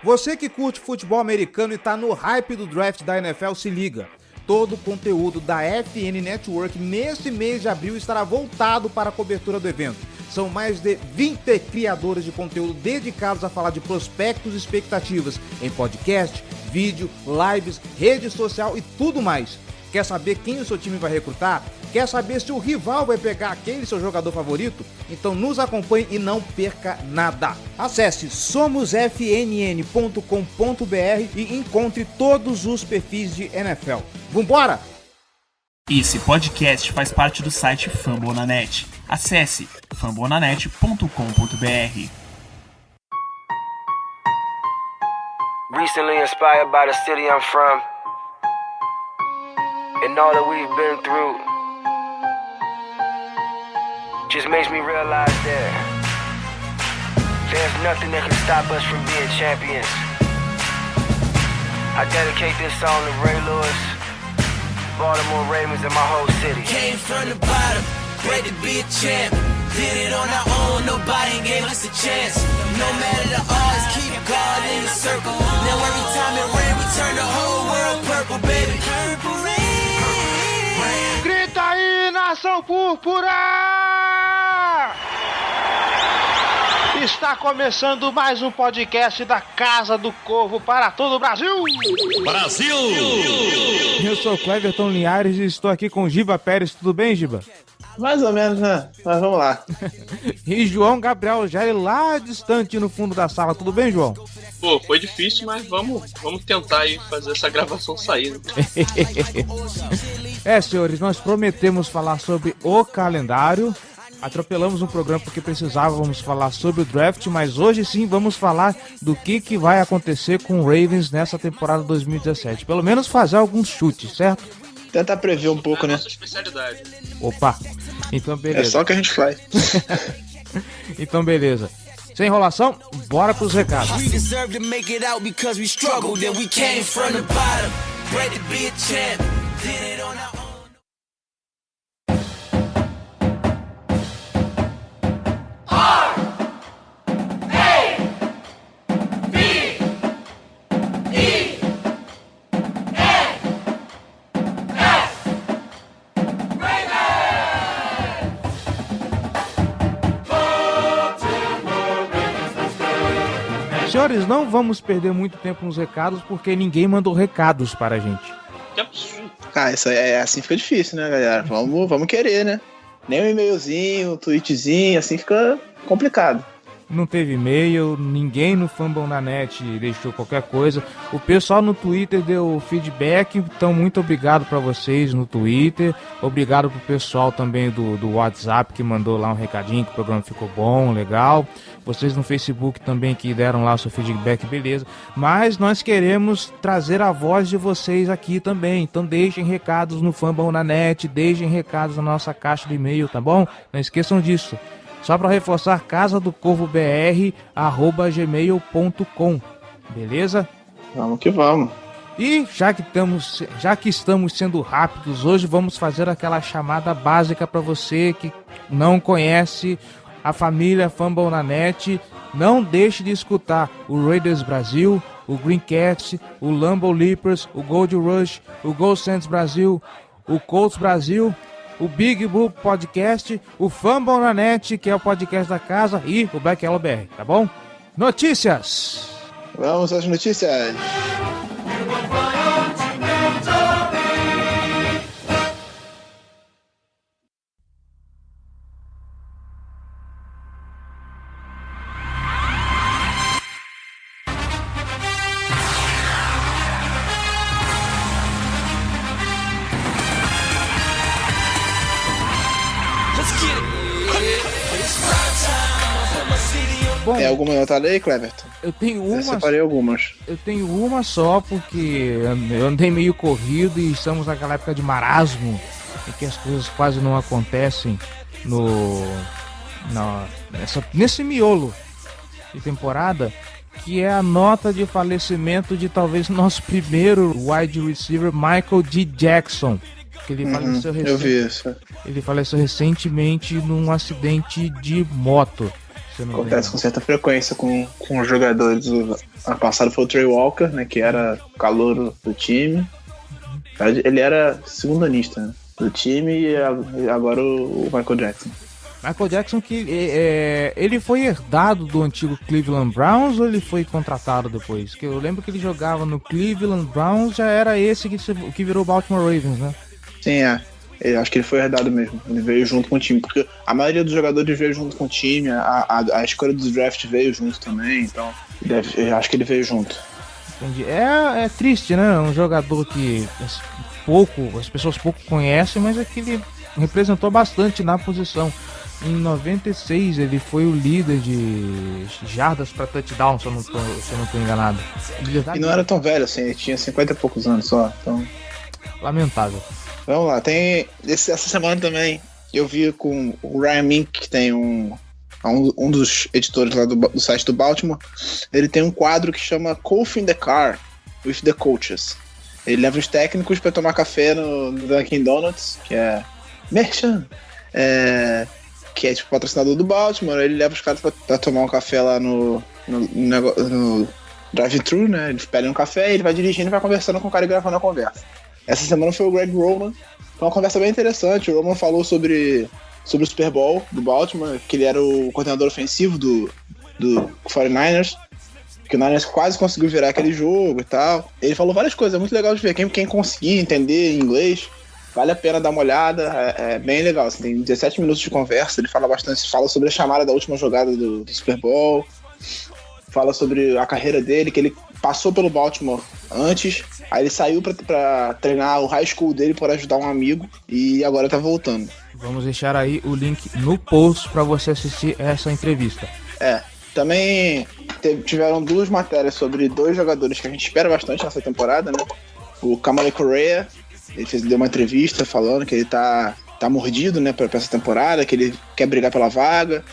Você que curte futebol americano e tá no hype do draft da NFL, se liga. Todo o conteúdo da FN Network nesse mês de abril estará voltado para a cobertura do evento. São mais de 20 criadores de conteúdo dedicados a falar de prospectos e expectativas em podcast, vídeo, lives, rede social e tudo mais. Quer saber quem o seu time vai recrutar? Quer saber se o rival vai pegar aquele seu jogador favorito? Então nos acompanhe e não perca nada. Acesse somosfnn.com.br e encontre todos os perfis de NFL. Vambora! Esse podcast faz parte do site Fambonanet. Acesse fambonanet.com.br. Recently inspired by the city I'm from and all that we've been through just makes me realize that there's nothing that can stop us from being champions. I dedicate this song to Ray Lewis, Baltimore Ravens, and my whole city. Came from the bottom, bred to be a champ. Did it on our own, nobody gave us a chance. No matter the odds, keep God in the circle. Now every time it rain, we turn the whole world purple, baby. Purple rain. Grita aí, nação púrpura! Está começando mais um podcast da Casa do Corvo para todo o Brasil! Brasil! Eu sou o Cleverton Linhares e estou aqui com Giba Pérez. Tudo bem, Giba? Mais ou menos, né? Mas vamos lá. E João Gabriel Gelli lá distante no fundo da sala. Tudo bem, João? Pô, foi difícil, mas vamos tentar aí fazer essa gravação sair. Né? Senhores, nós prometemos falar sobre o calendário. Atropelamos um programa porque precisávamos falar sobre o draft, mas hoje sim vamos falar do que vai acontecer com o Ravens nessa temporada 2017. Pelo menos fazer alguns chutes, certo? Tentar prever um pouco, né? Nossa especialidade. Opa, então beleza. É só que a gente faz. Então beleza. Sem enrolação, bora pros recados. We deserve to make it out because we struggled and we came from the bottom. Bred to be a champ. Did it on our own. Senhores, não vamos perder muito tempo nos recados, porque ninguém mandou recados para a gente. Que absurdo. Ah, isso é assim fica difícil, né, galera? Vamos querer, né? Nem um e-mailzinho, um tweetzinho, assim fica complicado. Não teve e-mail, ninguém no Fambonanet deixou qualquer coisa. O pessoal no Twitter deu feedback, então muito obrigado para vocês no Twitter. Obrigado pro pessoal também do WhatsApp que mandou lá um recadinho, que o programa ficou bom, legal. Vocês no Facebook também que deram lá o seu feedback, beleza. Mas nós queremos trazer a voz de vocês aqui também. Então deixem recados no Fambonanet, deixem recados na nossa caixa de e-mail, tá bom? Não esqueçam disso. Só para reforçar, casadocorvobr@gmail.com, beleza? Vamos que vamos. E já que estamos sendo rápidos, hoje vamos fazer aquela chamada básica para você que não conhece a família Fambonanet. Não deixe de escutar o Raiders Brasil, o Green Cats, o Lambeau Leapers, o Gold Rush, o Go Saints Brasil, o Colts Brasil, o Big Blue Podcast, o Fambonanet, que é o podcast da casa, e o Black Yellow BR, tá bom? Notícias! Vamos às notícias. Bom, Tem alguma notada aí, Cleverton? eu tenho Eu uma. separei algumas. Eu tenho uma só, porque eu andei meio corrido e estamos naquela época de marasmo, em que as coisas quase não acontecem nesse miolo de temporada, que é a nota de falecimento de talvez nosso primeiro wide receiver, Michael D. Jackson. Que ele faleceu Eu vi isso. Ele faleceu recentemente num acidente de moto. Acontece com certa frequência com os jogadores. Ano passado foi o Trey Walker, né, que era calouro do time. Ele era segundanista, né, do time, e agora o Michael Jackson. Michael Jackson, que ele foi herdado do antigo Cleveland Browns ou ele foi contratado depois? Que eu lembro que ele jogava no Cleveland Browns, já era esse que virou Baltimore Ravens, né? Sim, eu acho que ele foi herdado mesmo. Ele veio junto com o time, porque a maioria dos jogadores veio junto com o time, a escolha do draft veio junto também, então eu acho que ele veio junto. Entendi. É triste, né? Um jogador que as pessoas pouco conhecem, mas é que ele representou bastante na posição. Em 96 ele foi o líder de jardas para touchdown, se eu não tô enganado. E não era tão velho assim, ele tinha 50 e poucos anos só, então... Lamentável. Vamos lá, essa semana também eu vi com o Ryan Mink, que tem um dos editores lá do site do Baltimore. Ele tem um quadro que chama Coffee in the Car with the Coaches. Ele leva os técnicos para tomar café no Dunkin' Donuts, que é merchan, que é tipo patrocinador do Baltimore. Ele leva os caras para tomar um café lá no drive-thru, né? Eles pedem um café, ele vai dirigindo e vai conversando com o cara e gravando a conversa. Essa semana foi o Greg Roman. Foi uma conversa bem interessante. O Roman falou sobre o Super Bowl do Baltimore, que ele era o coordenador ofensivo do 49ers, que o Niners quase conseguiu virar aquele jogo e tal. Ele falou várias coisas, é muito legal de ver. Quem conseguir entender inglês, vale a pena dar uma olhada, é bem legal. Assim, tem 17 minutos de conversa, ele fala bastante, fala sobre a chamada da última jogada do Super Bowl, fala sobre a carreira dele, que ele passou pelo Baltimore antes, aí ele saiu pra treinar o high school dele por ajudar um amigo e agora tá voltando. Vamos deixar aí o link no post pra você assistir essa entrevista. Também tiveram duas matérias sobre dois jogadores que a gente espera bastante nessa temporada, né? O Kamari Correa, ele deu uma entrevista falando que ele tá mordido, né, pra essa temporada, que ele quer brigar pela vaga,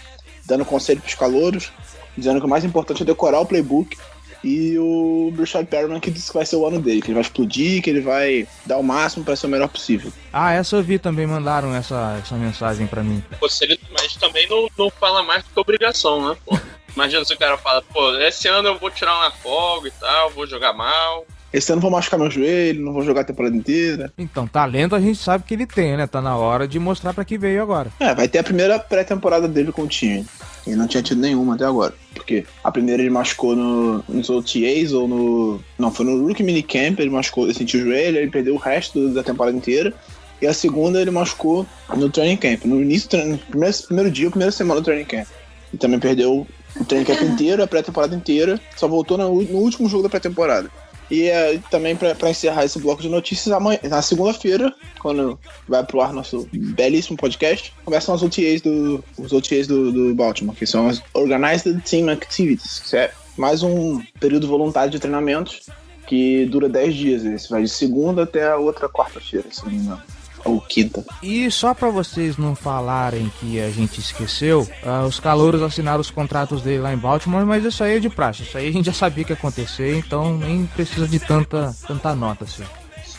dando conselho pros calouros, dizendo que o mais importante é decorar o playbook. E o Breshad Perriman, que disse que vai ser o ano dele, que ele vai explodir, que ele vai dar o máximo para ser o melhor possível. Essa eu vi também, mandaram essa mensagem pra mim. Mas também não fala mais do que obrigação, né, pô? Imagina se o cara fala, pô, esse ano eu vou tirar uma folga e tal, vou jogar mal. Esse ano eu vou machucar meu joelho, não vou jogar a temporada inteira. Então, talento a gente sabe que ele tem, né? Tá na hora de mostrar pra que veio agora. Vai ter a primeira pré-temporada dele com o time. Ele não tinha tido nenhuma até agora. Porque a primeira ele machucou nos OTAs ou no... Não, foi no Rookie Minicamp, ele sentiu o joelho, ele perdeu o resto da temporada inteira. E a segunda ele machucou no Training Camp. No início, no primeiro dia, primeira semana do Training Camp. E também perdeu o Training Camp inteiro, a pré-temporada inteira. Só voltou no último jogo da pré-temporada. E também pra encerrar esse bloco de notícias, amanhã, na segunda-feira, quando vai pro ar nosso belíssimo podcast, começam os OTAs do Baltimore, que são as Organized Team Activities, que é mais um período voluntário de treinamentos que dura 10 dias. Esse vai de segunda até a outra quarta-feira, se não me engano. Ou quinta. E só pra vocês não falarem que a gente esqueceu, os calouros assinaram os contratos dele lá em Baltimore, mas isso aí é de praxe, isso aí a gente já sabia que ia acontecer, então nem precisa de tanta nota assim.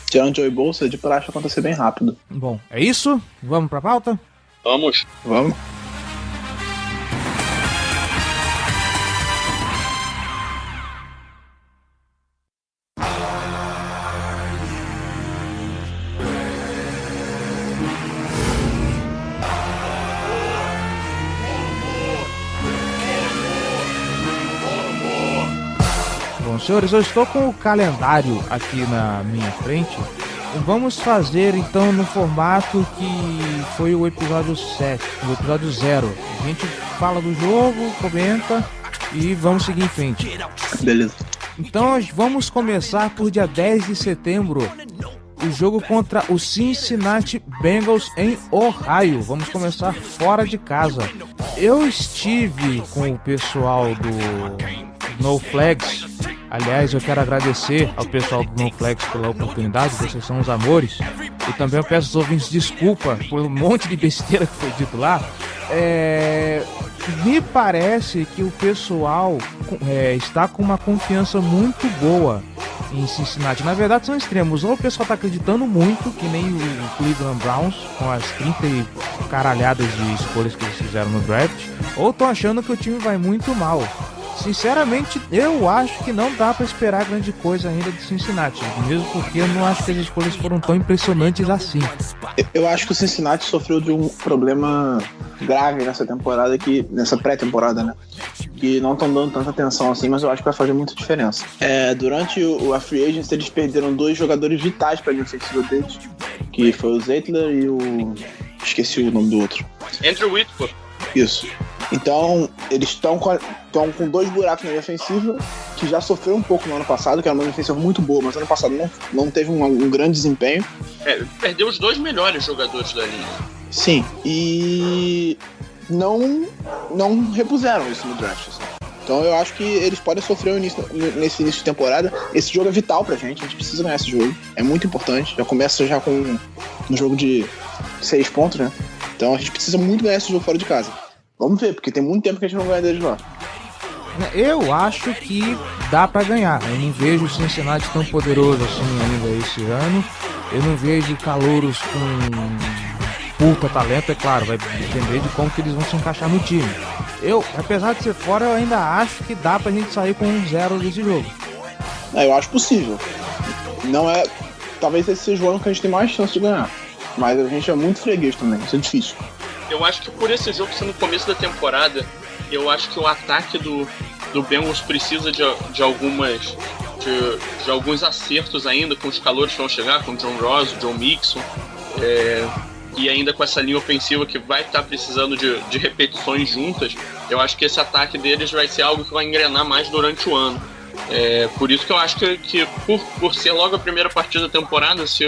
Tirando Joey Bosa, de praxe acontecer bem rápido. Bom, é isso? Vamos pra pauta? Vamos. Senhores, eu estou com o calendário aqui na minha frente. Vamos fazer então no formato que foi o episódio 7, o episódio 0. A gente fala do jogo, comenta e vamos seguir em frente. Beleza. Então vamos começar por dia 10 de setembro. O jogo contra o Cincinnati Bengals em Ohio. Vamos começar fora de casa. Eu estive com o pessoal do No Flags. Aliás, eu quero agradecer ao pessoal do No Flags pela oportunidade, vocês são os amores. E também eu peço aos ouvintes desculpa por um monte de besteira que foi dito lá. Me parece que o pessoal está com uma confiança muito boa em Cincinnati. Na verdade são extremos, ou o pessoal está acreditando muito, que nem o Cleveland Browns, com as 30 caralhadas de escolhas que eles fizeram no draft, ou estão achando que o time vai muito mal. Sinceramente, eu acho que não dá pra esperar grande coisa ainda de Cincinnati, mesmo porque eu não acho que as escolhas foram tão impressionantes assim. Eu acho que o Cincinnati sofreu de um problema grave nessa pré-temporada, né? Que não estão dando tanta atenção assim, mas eu acho que vai fazer muita diferença. Durante a Free Agency, eles perderam 2 jogadores vitais para a linha ofensiva deles, que foi o Zeitler e o... esqueci o nome do outro. Andrew Whitworth. Isso. Então, eles estão com 2 buracos na linha ofensiva, que já sofreu um pouco no ano passado, que era uma linha ofensiva muito boa, mas ano passado não teve um grande desempenho. Perdeu os 2 melhores jogadores da linha. Sim, e não repuseram isso no draft. Assim. Então eu acho que eles podem sofrer nesse início de temporada. Esse jogo é vital pra gente, a gente precisa ganhar esse jogo. É muito importante, já começa com um jogo de 6 pontos, né? Então a gente precisa muito ganhar esse jogo fora de casa. Vamos ver, porque tem muito tempo que a gente não ganha deles lá. Eu acho que dá pra ganhar. Eu não vejo o Cincinnati tão poderoso assim ainda esse ano. Eu não vejo calouros com puta talento, é claro, vai depender de como que eles vão se encaixar no time. Apesar de ser fora, eu ainda acho que dá pra gente sair com 1-0 desse jogo. Eu acho possível. Não é... Talvez esse seja o ano que a gente tem mais chance de ganhar. Mas a gente é muito freguês também, isso é difícil. Eu acho que por esse jogo ser no começo da temporada, eu acho que o ataque do Bengals precisa de alguns acertos ainda com os calores que vão chegar, com o John Ross, o John Mixon, e ainda com essa linha ofensiva que vai estar precisando de repetições juntas. Eu acho que esse ataque deles vai ser algo que vai engrenar mais durante o ano. Por isso que eu acho que por ser logo a primeira partida da temporada, se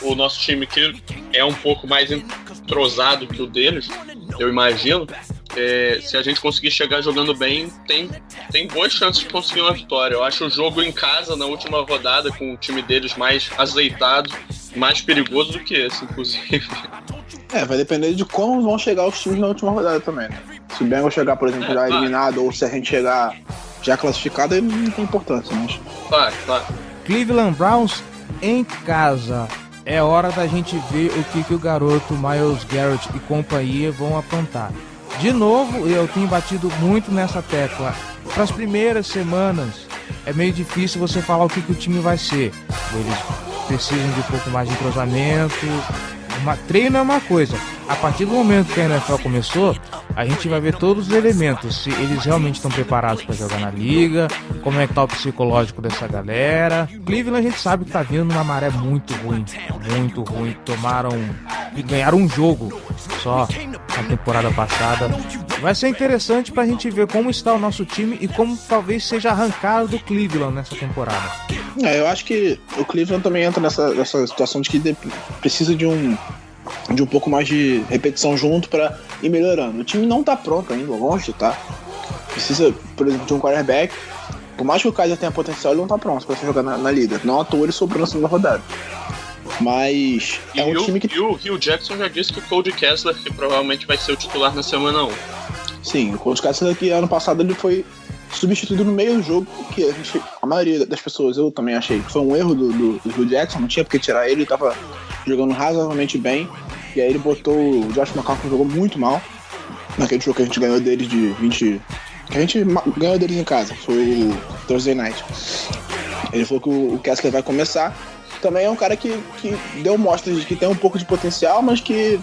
o nosso time que é um pouco mais entrosado que o deles, eu imagino, se a gente conseguir chegar jogando bem, tem boas chances de conseguir uma vitória. Eu acho o jogo em casa, na última rodada, com o time deles mais azeitado, mais perigoso do que esse, inclusive. Vai depender de como vão chegar os times na última rodada também, né? Se o Bengals chegar, por exemplo, já eliminado, ou se a gente chegar já classificado, aí não tem importância, mas... Claro. Cleveland Browns em casa. É hora da gente ver o que o garoto Myles Garrett e companhia vão aprontar. De novo, eu tenho batido muito nessa tecla. Para as primeiras semanas, é meio difícil você falar o que o time vai ser. Eles precisam de um pouco mais de entrosamento. Treino é uma coisa. A partir do momento que a NFL começou, a gente vai ver todos os elementos, se eles realmente estão preparados para jogar na liga, como é que tá o psicológico dessa galera. Cleveland a gente sabe que tá vindo numa maré muito ruim. Ganharam um jogo só na temporada passada. Vai ser interessante pra gente ver como está o nosso time e como talvez seja arrancado do Cleveland nessa temporada. Eu acho que o Cleveland também entra nessa situação de que precisa de um pouco mais de repetição junto pra ir melhorando. O time não tá pronto ainda, longe, tá? Precisa, por exemplo, de um quarterback. Por mais que o Kaiser tenha potencial, ele não tá pronto pra jogar na liga. Não à toa ele sobrou na segunda rodada. Mas é um time que... E o Hugh Jackson já disse que o Cody Kessler, que provavelmente vai ser o titular na semana 1. Sim, o Cody Kessler, que ano passado ele foi substituído no meio do jogo, que a maioria das pessoas, eu também achei que foi um erro do Hugh Jackson, não tinha porque tirar ele tava jogando razoavelmente bem, e aí ele botou o Josh McCown, que jogou muito mal, naquele jogo que a gente ganhou deles de 20... que a gente ganhou deles em casa, foi o Thursday Night. Ele falou que o Kessler vai começar. Também é um cara que deu mostras de que tem um pouco de potencial, mas que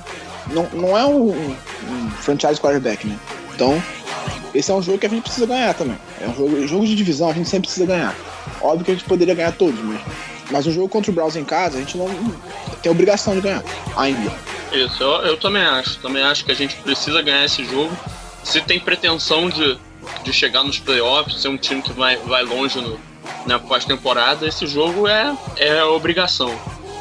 não é um franchise quarterback, né? Então, esse é um jogo que a gente precisa ganhar também. É um jogo de divisão, a gente sempre precisa ganhar. Óbvio que a gente poderia ganhar todos, mas o jogo contra o Browns em casa, a gente não tem obrigação de ganhar ainda. Isso, eu também acho. Também acho que a gente precisa ganhar esse jogo. Se tem pretensão de chegar nos playoffs, ser um time que vai longe na pós-temporada, esse jogo é obrigação.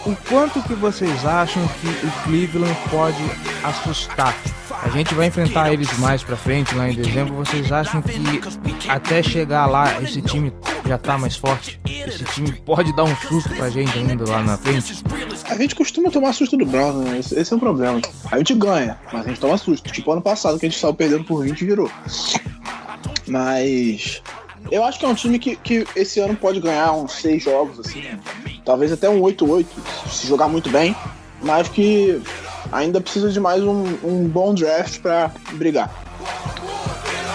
O quanto que vocês acham que o Cleveland pode assustar? A gente vai enfrentar eles mais pra frente, lá em dezembro. Vocês acham que até chegar lá, esse time já tá mais forte? Esse time pode dar um susto pra gente ainda lá na frente? A gente costuma tomar susto do Browns, né? Esse é o problema. A gente ganha, mas a gente toma susto. Tipo ano passado, que a gente saiu perdendo por 20 e virou. Mas eu acho que é um time que esse ano pode ganhar uns 6 jogos, assim. Talvez até um 8-8, se jogar muito bem. Mas que ainda precisa de mais um bom draft pra brigar.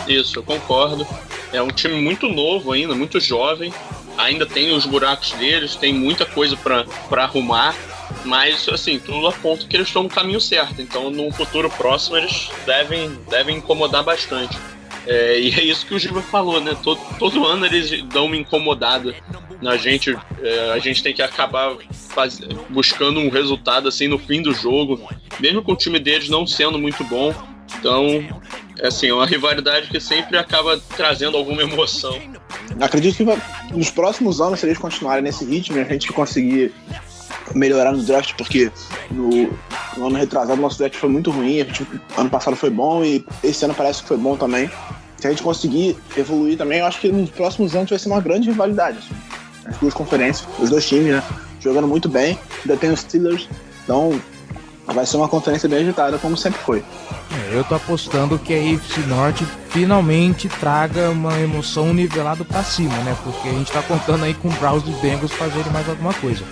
Isso, eu concordo. É um time muito novo ainda, muito jovem. Ainda tem os buracos deles, tem muita coisa pra arrumar. Mas, assim, tudo aponta que eles estão no caminho certo. Então, no futuro próximo, eles devem incomodar bastante. E é isso que o Giba falou, né? Todo ano eles dão uma incomodada na gente. A gente tem que acabar buscando um resultado, assim, no fim do jogo. Mesmo com o time deles não sendo muito bom. Então, assim, é uma rivalidade que sempre acaba trazendo alguma emoção. Acredito que nos próximos anos, se eles continuarem nesse ritmo, a gente conseguir melhorar no draft, porque no ano retrasado nosso draft foi muito ruim, ano passado foi bom e esse ano parece que foi bom também. Se a gente conseguir evoluir também, eu acho que nos próximos anos vai ser uma grande rivalidade, assim. As duas conferências, os dois times, né, jogando muito bem, ainda tem os Steelers, então vai ser uma conferência bem agitada, como sempre foi. Eu tô apostando que a AFC Norte finalmente traga uma emoção nivelada pra cima, né, porque a gente tá contando aí com o Browns e Bengals fazerem mais alguma coisa.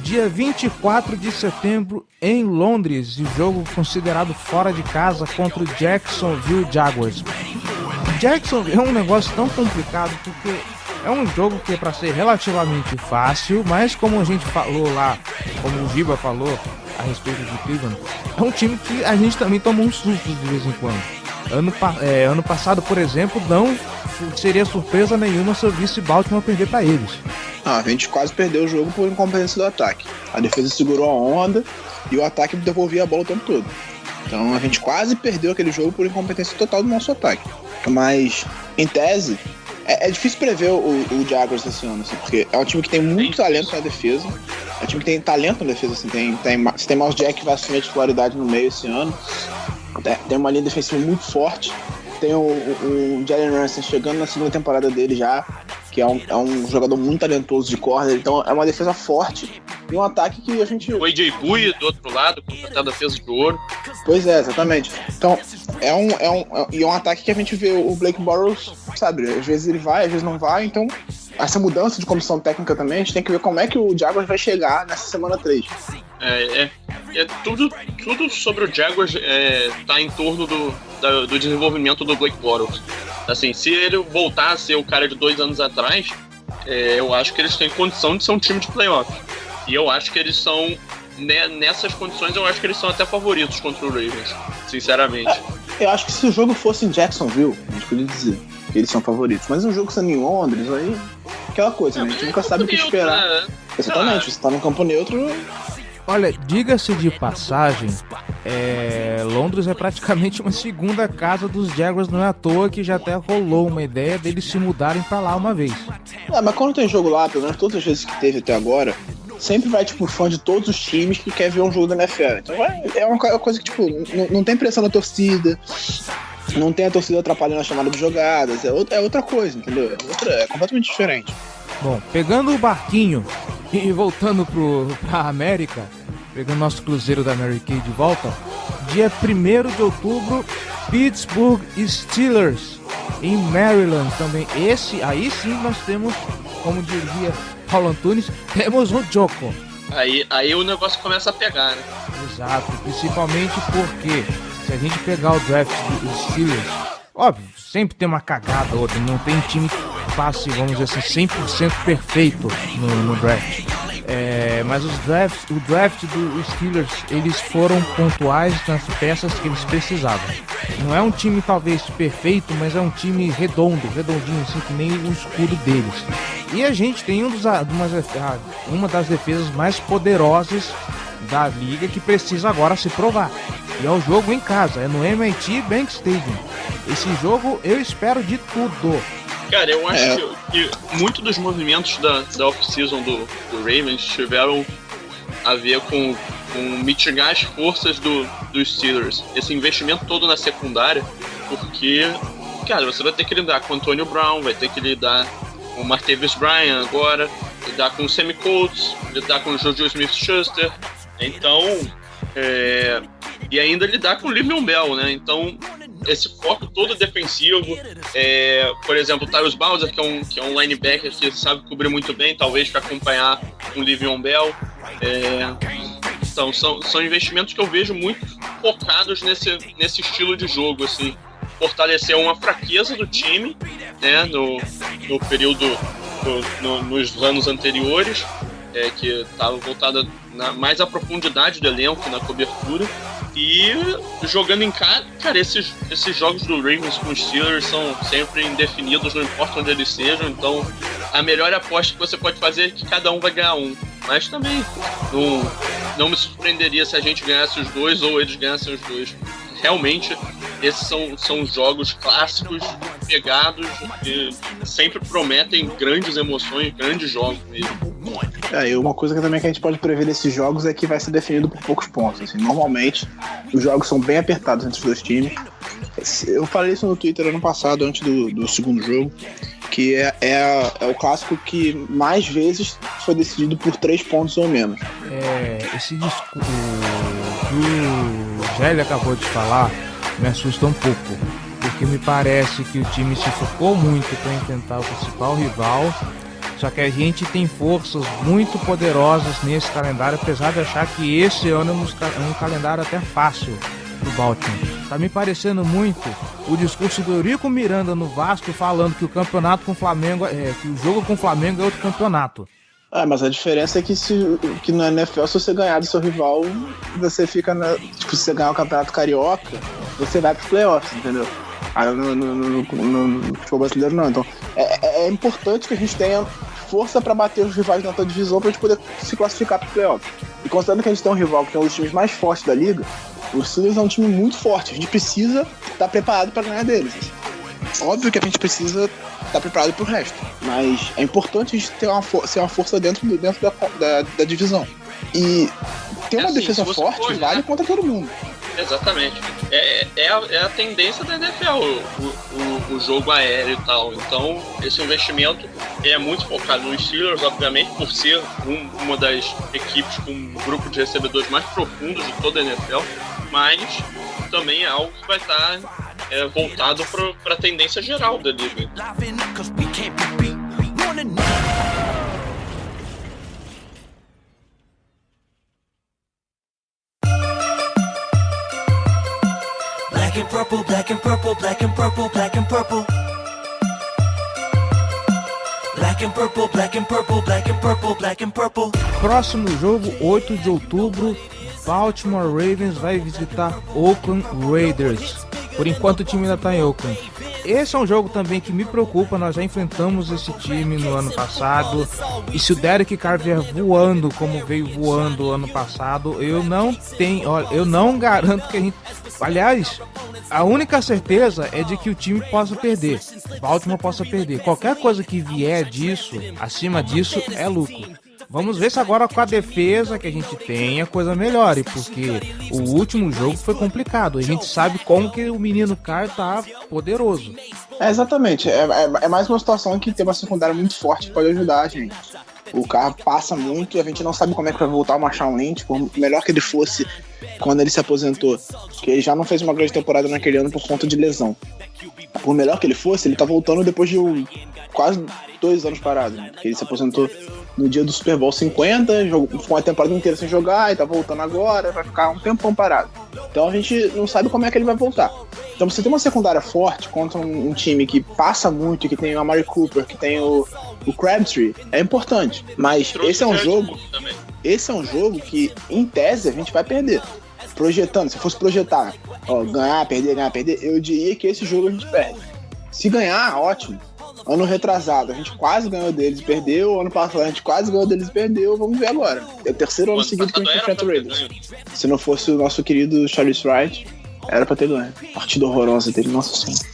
Dia 24 de setembro, em Londres, o jogo considerado fora de casa contra o Jacksonville Jaguars. Jacksonville é um negócio tão complicado porque é um jogo que é para ser relativamente fácil, mas como a gente falou lá, como o Giba falou a respeito de Cleveland, é um time que a gente também toma um susto de vez em quando. Ano passado, por exemplo, não seria surpresa nenhuma se eu visse Baltimore perder para eles. A gente quase perdeu o jogo por incompetência do ataque. A defesa segurou a onda e o ataque devolvia a bola o tempo todo. Então a gente quase perdeu aquele jogo por incompetência total do nosso ataque. Mas, em tese, é difícil prever o Jaguars esse ano, assim, porque é um time que tem muito talento na defesa. É um time que tem talento na defesa, assim, tem Miles Jack que vai assumir a titularidade no meio esse ano. Tem uma linha defensiva muito forte. Tem o Jalen Ramsey chegando na segunda temporada dele já, que é um jogador muito talentoso de corda. Então é uma defesa forte e um ataque que a gente... O AJ Bouye do outro lado, contratado a defesa de ouro. Pois é, exatamente. Então é um ataque que a gente vê o Blake Bortles, sabe, às vezes ele vai, às vezes não vai. Então essa mudança de comissão técnica também, a gente tem que ver como é que o Jaguars vai chegar nessa semana 3. Tudo sobre o Jaguars tá em torno do desenvolvimento do Blake Bortles. Assim, se ele voltar a ser o cara de 2 anos atrás, eu acho que eles têm condição de ser um time de playoff. E eu acho que eles são, nessas condições, eu acho que eles são até favoritos contra o Ravens, sinceramente. Eu acho que se o jogo fosse em Jacksonville, a gente poderia dizer que eles são favoritos. Mas um jogo sendo em Londres, aí, aquela coisa, né? A gente nunca sabe o que esperar. Né? Exatamente, você tá num campo neutro. Olha, diga-se de passagem, Londres é praticamente uma segunda casa dos Jaguars, não é à toa que já até rolou uma ideia deles se mudarem pra lá uma vez. Mas quando tem jogo lá, pelo menos todas as vezes que teve até agora, sempre vai, tipo, fã de todos os times que quer ver um jogo da NFL. Então é uma coisa que, tipo, não tem pressão na torcida, não tem a torcida atrapalhando a chamada de jogadas, é outra coisa, entendeu? É completamente diferente. Bom, pegando o barquinho e voltando pra América, pegando nosso cruzeiro da Mary Kay de volta, dia 1º de outubro, Pittsburgh Steelers, em Maryland também. Aí sim nós temos, como diria Paulo Antunes, temos um jogo. Aí o negócio começa a pegar, né? Exato, principalmente porque se a gente pegar o draft dos Steelers, óbvio, sempre tem uma cagada ou outra, não tem time que passe, vamos dizer assim, 100% perfeito no draft. Mas o draft dos Steelers, eles foram pontuais nas peças que eles precisavam. Não é um time talvez perfeito, mas é um time redondinho, assim, que nem o escudo deles. E a gente tem uma das defesas mais poderosas da liga que precisa agora se provar. E é o jogo em casa, é no MIT Bank Stadium. Esse jogo eu espero de tudo. Cara, eu acho que muito dos movimentos da off-season do Ravens tiveram a ver com mitigar as forças dos Steelers. Esse investimento todo na secundária, porque, cara, você vai ter que lidar com o Antonio Brown, vai ter que lidar com o Martavis Bryant agora, lidar com o Sammy Coates, lidar com o Juju Smith-Schuster, então, e ainda lidar com o Le'Veon Bell, né? Então, esse foco todo defensivo, por exemplo, o Tyrus Bowser, que é um linebacker que sabe cobrir muito bem, talvez para acompanhar o Le'Veon Bell. Então, são investimentos que eu vejo muito focados nesse estilo de jogo, assim. Fortalecer uma fraqueza do time, né, no período, nos anos anteriores, que estava voltada mais à profundidade do elenco, na cobertura, e jogando em casa. Cara, esses jogos do Ravens com os Steelers são sempre indefinidos, não importa onde eles sejam, então a melhor aposta que você pode fazer é que cada um vai ganhar um, mas também não me surpreenderia se a gente ganhasse os dois ou eles ganhassem os dois. Realmente, esses são jogos clássicos, pegados, que sempre prometem grandes emoções, grandes jogos mesmo. E uma coisa que também que a gente pode prever desses jogos é que vai ser definido por poucos pontos. Assim, normalmente, os jogos são bem apertados entre os dois times. Eu falei isso no Twitter ano passado, antes do segundo jogo, que é o clássico que mais vezes foi decidido por 3 pontos ou menos. Esse discurso que o Gélio acabou de falar me assusta um pouco, porque me parece que o time se focou muito para enfrentar o principal rival, só que a gente tem forças muito poderosas nesse calendário, apesar de achar que esse ano é um calendário até fácil pro Baltimore. Tá me parecendo muito o discurso do Eurico Miranda no Vasco, falando que o campeonato com o Flamengo, que o jogo com o Flamengo é outro campeonato. Mas a diferença é que na NFL, se você ganhar do seu rival, você fica se você ganhar o Campeonato Carioca, você vai pros playoffs, entendeu? No futebol brasileiro não. Então é importante que a gente tenha força para bater os rivais na outra divisão pra gente poder se classificar pro playoffs. E considerando que a gente tem um rival que é um dos times mais fortes da liga, o Steelers é um time muito forte. A gente precisa estar preparado para ganhar deles. Óbvio que a gente precisa estar preparado pro resto, mas é importante a gente ter ser uma força dentro da divisão. E ter uma defesa forte vale contra todo mundo. Exatamente. É a tendência da NFL, o jogo aéreo e tal. Então, esse investimento é muito focado nos Steelers, obviamente, por ser uma das equipes com um grupo de recebedores mais profundos de toda a NFL, mas também é algo que vai estar voltado para a tendência geral da liga. Black and purple, black and purple, black and purple, black and purple. Black and purple, black and purple, black and purple, black and purple. Próximo jogo, 8 de outubro, Baltimore Ravens vai visitar Oakland Raiders. Por enquanto o time ainda está em Oakland. Esse é um jogo também que me preocupa, nós já enfrentamos esse time no ano passado, e se o Derek Carr vier voando como veio voando ano passado, eu não garanto que a gente... Aliás, a única certeza é de que o time possa perder, Baltimore possa perder. Qualquer coisa que vier disso, acima disso, é lucro. Vamos ver se agora com a defesa que a gente tem a coisa melhore, porque o último jogo foi complicado. A gente sabe como que o menino Carr tá poderoso. Exatamente. É mais uma situação que tem uma secundária muito forte que pode ajudar a gente. O Carr passa muito e a gente não sabe como é que vai voltar o Marshawn Lynch, por melhor que ele fosse quando ele se aposentou, que ele já não fez uma grande temporada naquele ano por conta de lesão. Por melhor que ele fosse, ele tá voltando depois de quase 2 anos parado, né? Ele se aposentou no dia do Super Bowl 50, ficou uma temporada inteira sem jogar e tá voltando agora, vai ficar um tempão parado. Então a gente não sabe como é que ele vai voltar. Então você tem uma secundária forte contra um time que passa muito, que tem o Amari Cooper, que tem o Crabtree, é importante. Mas esse é um jogo que, em tese, a gente vai perder. Projetando, se fosse projetar, ganhar, perder, eu diria que esse jogo a gente perde. Se ganhar, ótimo. Ano retrasado, a gente quase ganhou deles e perdeu. Ano passado, a gente quase ganhou deles e perdeu. Vamos ver agora. É o terceiro ano seguido que a gente enfrenta o Raiders. Se não fosse o nosso querido Charles Wright, era pra ter ganho. Partida horrorosa dele, nossa senhora.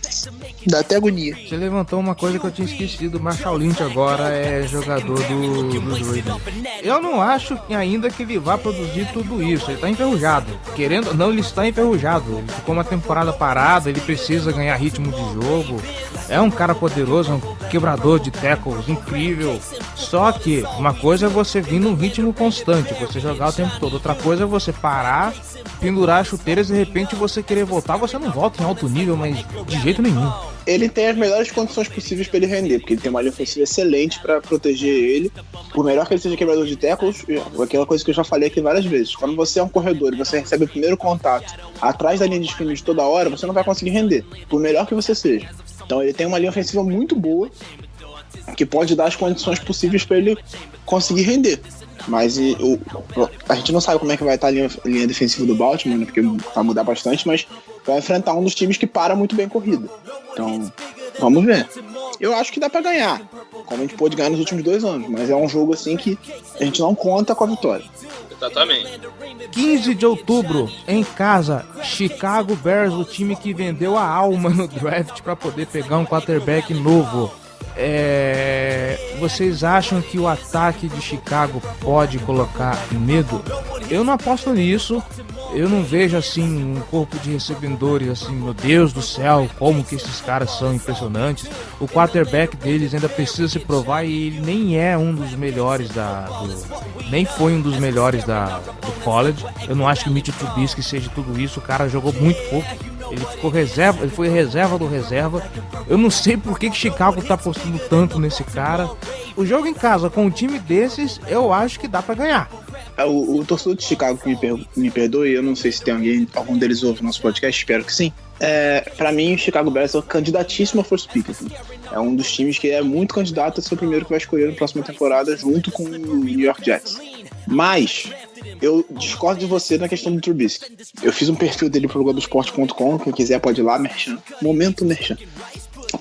Dá até agonia. Você levantou uma coisa que eu tinha esquecido. O Marshawn Lynch agora é jogador dos Raiders. Eu não acho ainda que ele vá produzir tudo isso. Ele tá enferrujado. Querendo ou não, ele está enferrujado. Ele ficou uma temporada parada, ele precisa ganhar ritmo de jogo. É um cara poderoso, um quebrador de tackles incrível. Só que uma coisa é você vir num ritmo constante, você jogar o tempo todo. Outra coisa é você parar, pendurar as chuteiras e de repente você querer voltar. Você não volta em alto nível, mas de jeito nenhum. Ele tem as melhores condições possíveis para ele render, porque ele tem uma linha ofensiva excelente para proteger ele. Por melhor que ele seja quebrador de tackles, aquela coisa que eu já falei aqui várias vezes. Quando você é um corredor e você recebe o primeiro contato atrás da linha de scrimmage toda hora, você não vai conseguir render, por melhor que você seja. Então ele tem uma linha ofensiva muito boa, que pode dar as condições possíveis para ele conseguir render. Mas a gente não sabe como é que vai estar a linha defensiva do Baltimore, né, porque vai mudar bastante, mas vai enfrentar um dos times que para muito bem corrida. Então, vamos ver. Eu acho que dá pra ganhar, como a gente pôde ganhar nos últimos 2 anos, mas é um jogo assim que a gente não conta com a vitória. Exatamente. 15 de outubro, em casa, Chicago Bears, o time que vendeu a alma no draft para poder pegar um quarterback novo. Vocês acham que o ataque de Chicago pode colocar medo? Eu não aposto nisso. Eu não vejo assim um corpo de recebedores assim, meu Deus do céu, como que esses caras são impressionantes. O quarterback deles ainda precisa se provar e ele nem é um dos melhores nem foi um dos melhores do college. Eu não acho que o Mitchell Trubisky seja tudo isso. O cara jogou muito pouco. Ele foi reserva do reserva. Eu não sei por que Chicago tá apostando tanto nesse cara. O jogo em casa com um time desses, eu acho que dá pra ganhar. O torcedor de Chicago que me perdoe, eu não sei se tem algum deles ouve o nosso podcast, espero que sim. Pra mim, o Chicago Bears é candidatíssimo a first pick. Assim. É um dos times que é muito candidato a ser o primeiro que vai escolher na próxima temporada, junto com o New York Jets. Mas eu discordo de você na questão do Trubisky. Eu fiz um perfil dele pro Globoesporte.com, quem quiser pode ir lá, merchan. Momento merchan.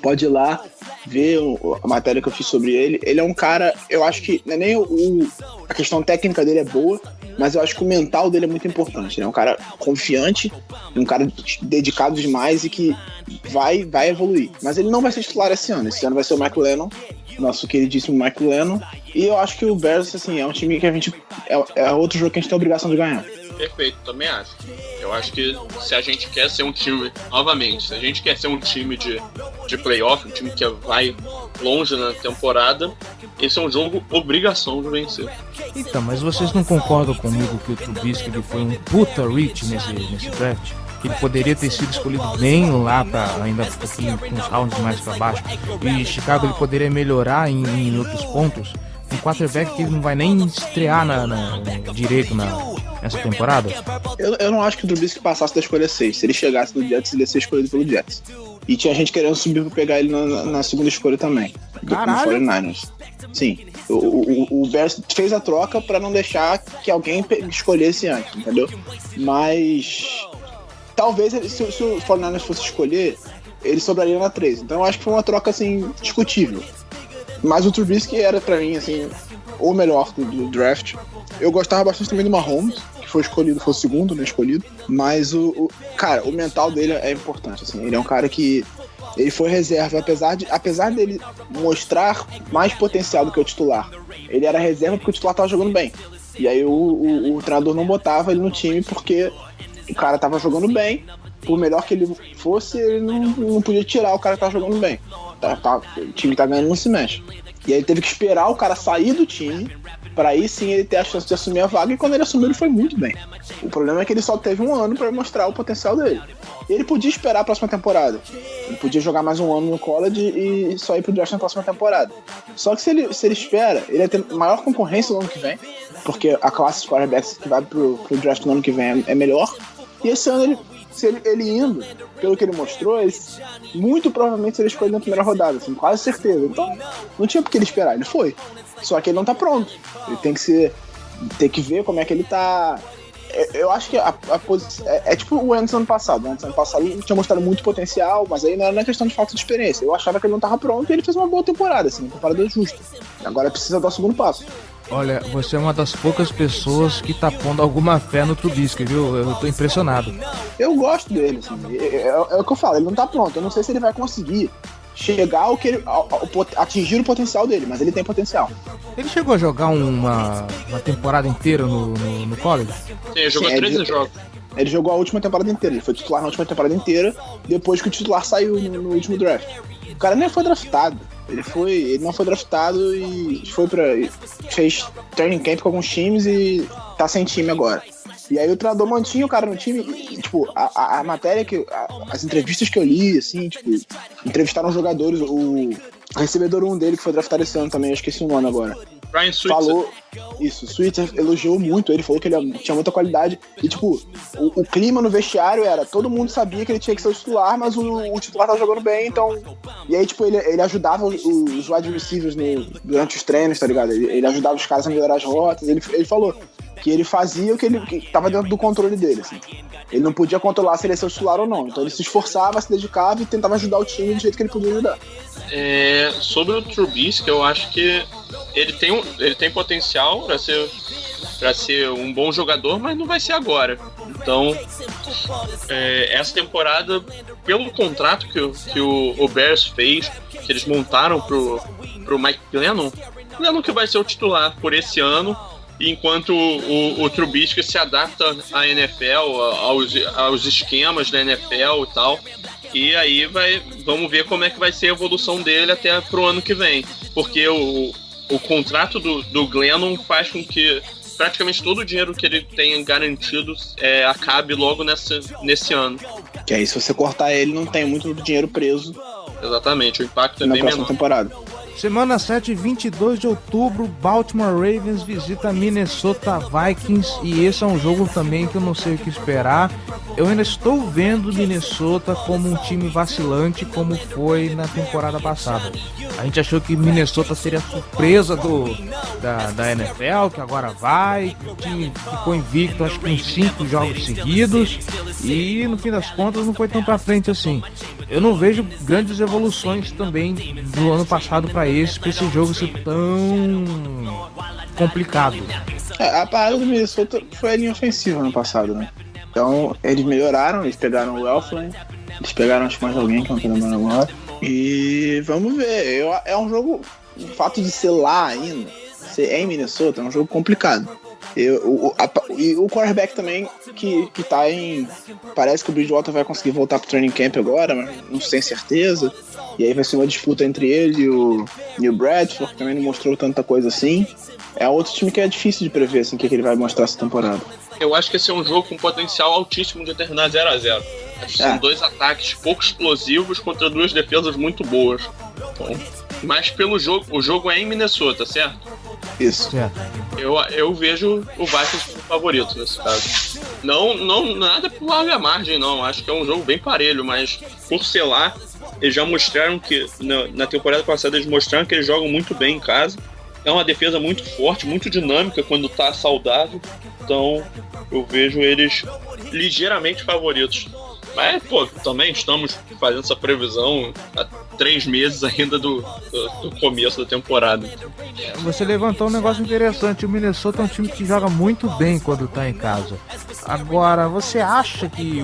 Pode ir lá, ver a matéria que eu fiz sobre ele. Ele é um cara, eu acho que não é nem a questão técnica dele é boa, mas eu acho que o mental dele é muito importante. Ele é um cara confiante, um cara dedicado demais e que vai evoluir. Mas ele não vai ser titular esse ano. Esse ano vai ser o Mike Lennon, nosso queridíssimo Mike Lennon. E eu acho que o Bears, assim, é um time que a gente... É outro jogo que a gente tem a obrigação de ganhar. Perfeito, também acho. Eu acho que se a gente quer ser um time, novamente, se a gente quer ser um time de playoff, um time que vai longe na temporada, esse é um jogo obrigação de vencer. Então, mas vocês não concordam comigo que o Trubisky ele foi um puta reach nesse draft? Que ele poderia ter sido escolhido bem lá, ainda um pouquinho com os rounds mais para baixo, e Chicago ele poderia melhorar em outros pontos? Um quarterback que ele não vai nem estrear direito nessa temporada? Eu não acho que o Trubisky passasse da escolha 6. Se ele chegasse no Jets, ele ia ser escolhido pelo Jets. E tinha gente querendo subir pra pegar ele na segunda escolha também. Caralho! No 49ers. Sim. O Bears fez a troca pra não deixar que alguém escolhesse antes, entendeu? Mas talvez se o 49ers fosse escolher, ele sobraria na 3. Então eu acho que foi uma troca assim discutível. Mas o Trubisky era pra mim assim o melhor do draft. Eu gostava bastante também do Mahomes, que foi o segundo, né, escolhido. Mas cara, o mental dele é importante, assim. Ele é um cara que ele foi reserva, apesar dele mostrar mais potencial do que o titular. Ele era reserva porque o titular tava jogando bem. E aí o treinador não botava ele no time porque o cara tava jogando bem. Por melhor que ele fosse, ele não podia tirar o cara que tava jogando bem. O time tá ganhando, não se mexe. E aí ele teve que esperar o cara sair do time pra aí sim ele ter a chance de assumir a vaga, e quando ele assumiu ele foi muito bem. O problema é que ele só teve 1 ano pra mostrar o potencial dele. Ele podia esperar a próxima temporada. Ele podia jogar mais 1 ano no college e só ir pro draft na próxima temporada. Só que se ele espera, ele vai ter maior concorrência no ano que vem, porque a classe de quarterbacks que vai pro draft no ano que vem é melhor. E esse ano se ele indo, pelo que ele mostrou, muito provavelmente seria escolhido na primeira rodada, assim, quase certeza. Então, não tinha por que ele esperar, ele foi. Só que ele não tá pronto. Ele tem que ver como é que ele tá. Eu acho que a posição é tipo o Wentz ano passado. O ano passado ele tinha mostrado muito potencial, mas aí não era questão de falta de experiência. Eu achava que ele não tava pronto e ele fez uma boa temporada, assim, uma temporada justa. Agora precisa dar o segundo passo. Olha, você é uma das poucas pessoas que tá pondo alguma fé no Trubisky, viu? Eu tô impressionado. Eu gosto dele, assim. É o que eu falo, ele não tá pronto. Eu não sei se ele vai conseguir chegar ao que atingir o potencial dele, mas ele tem potencial. Ele chegou a jogar uma temporada inteira no college? Sim, ele jogou 13 jogos. Ele jogou a última temporada inteira, ele foi titular na última temporada inteira, depois que o titular saiu no último draft. cara nem foi draftado. Ele não foi draftado e fez training camp com alguns times e tá sem time agora. E aí o treinador mantinha o cara no time e, tipo, a matéria as entrevistas que eu li, assim, tipo, entrevistaram jogadores, o recebedor 1 dele que foi draftado esse ano também, eu esqueci o nome agora. Ryan Switzer. Falou isso, Switzer elogiou muito ele, falou que ele tinha muita qualidade e, tipo, o clima no vestiário era, todo mundo sabia que ele tinha que ser o titular, mas o titular tava jogando bem, então, e aí, tipo, ele ajudava os wide receivers durante os treinos, tá ligado? Ele ajudava os caras a melhorar as rotas, ele falou que ele fazia o que tava dentro do controle dele, assim. Ele não podia controlar se ele ia ser o titular ou não, então ele se esforçava, se dedicava e tentava ajudar o time do jeito que ele podia ajudar. Sobre o Trubisky, eu acho que ele tem potencial para ser um bom jogador, mas não vai ser agora. Então, essa temporada, pelo contrato que o Bears fez, que eles montaram pro Mike Glennon que vai ser o titular por esse ano, enquanto o Trubisky se adapta à NFL, aos esquemas da NFL e tal. E aí vamos ver como é que vai ser a evolução dele até pro ano que vem. Porque o contrato do Glennon faz com que praticamente todo o dinheiro que ele tenha garantido acabe logo nesse ano. Que aí, se você cortar ele, não tem muito dinheiro preso. Exatamente, o impacto é bem menor. Temporada. Semana 7, 22 de outubro, Baltimore Ravens visita Minnesota Vikings e esse é um jogo também que eu não sei o que esperar. Eu ainda estou vendo Minnesota como um time vacilante como foi na temporada passada. A gente achou que Minnesota seria a surpresa da NFL, que agora vai, o time ficou invicto acho que em 5 jogos seguidos e no fim das contas não foi tão pra frente assim. Eu não vejo grandes evoluções também do ano passado pra esse jogo ser tão complicado. A parada do Minnesota foi a linha ofensiva ano passado, né? Então eles melhoraram, eles pegaram o Elflein, eles pegaram acho que mais alguém que eu não tô lembrando agora. E vamos ver, é um jogo, o fato de ser lá ainda, ser em Minnesota, é um jogo complicado. E o quarterback também que tá em... Parece que o Bridgewater vai conseguir voltar pro training camp agora, mas não tem certeza. E aí vai ser uma disputa entre ele e o Bradford, que também não mostrou tanta coisa assim. É outro time que é difícil de prever assim, o que ele vai mostrar essa temporada. Eu acho que esse é um jogo com potencial altíssimo de terminar 0-0. São dois ataques pouco explosivos contra duas defesas muito boas. Então, mas pelo jogo, o jogo é em Minnesota, certo? Isso. Eu vejo o Vikings como favorito nesse caso. Não nada por larga margem, não. Acho que é um jogo bem parelho, mas por ser lá, eles já mostraram que na temporada passada eles mostraram que eles jogam muito bem em casa. É uma defesa muito forte, muito dinâmica quando tá saudável. Então eu vejo eles ligeiramente favoritos. Mas, também estamos fazendo essa previsão há 3 meses ainda do começo da temporada. Você levantou um negócio interessante. O Minnesota é um time que joga muito bem quando tá em casa. Agora, você acha que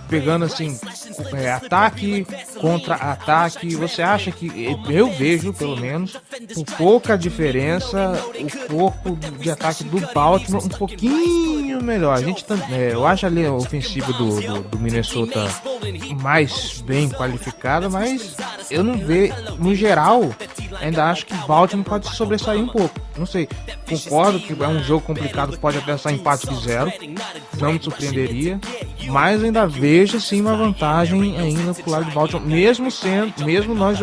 pegando assim, ataque contra ataque, você acha que, eu vejo pelo menos, com pouca diferença, o corpo de ataque do Baltimore um pouquinho melhor. A gente eu acho ali a ofensiva do Minnesota mais bem qualificada, mas eu não vejo, no geral, ainda acho que Baltimore pode se sobressair um pouco. Não sei, concordo que é um jogo complicado, pode até sair empate de 0, não me surpreenderia, mas ainda vejo sim uma vantagem ainda pro lado de Baltimore, mesmo nós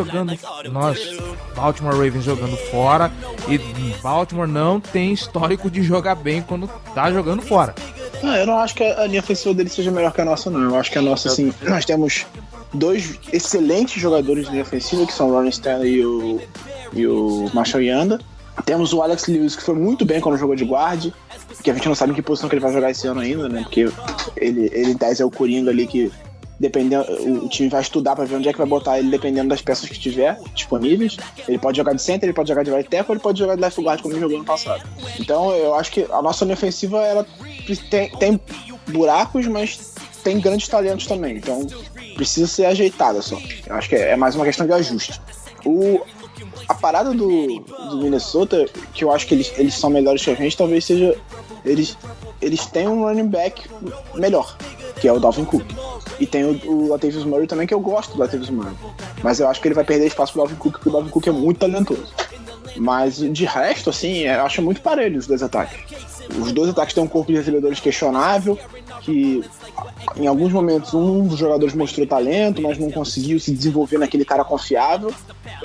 Baltimore Ravens jogando fora, e Baltimore não tem histórico de jogar bem quando tá jogando fora. Eu não acho que a linha ofensiva dele seja melhor que a nossa, não. Eu acho que a nossa, assim, nós temos 2 excelentes jogadores de linha ofensiva, que são o Ronnie Stanley e o Marshall Yanda. Temos o Alex Lewis, que foi muito bem quando jogou de guarde, que a gente não sabe em que posição que ele vai jogar esse ano ainda, né? Porque ele em tese é o Coringa ali que, dependendo, o time vai estudar pra ver onde é que vai botar ele, dependendo das peças que tiver disponíveis. Ele pode jogar de center, ele pode jogar de right tackle, ele pode jogar de left guard, como ele jogou no passado. Então eu acho que a nossa linha ofensiva, ela tem buracos, mas tem grandes talentos também. Então precisa ser ajeitada só. Eu acho que é mais uma questão de ajuste. A parada do Minnesota, que eu acho que eles são melhores que a gente, talvez seja... Eles têm um running back melhor, que é o Dalvin Cook. E tem o Latavius Murray também, que eu gosto do Latavius Murray. Mas eu acho que ele vai perder espaço pro Dalvin Cook, porque o Dalvin Cook é muito talentoso. Mas de resto, assim, eu acho muito parelho os dois ataques. Os dois ataques têm um corpo de recebedores questionável, que em alguns momentos um dos jogadores mostrou talento, mas não conseguiu se desenvolver naquele cara confiável.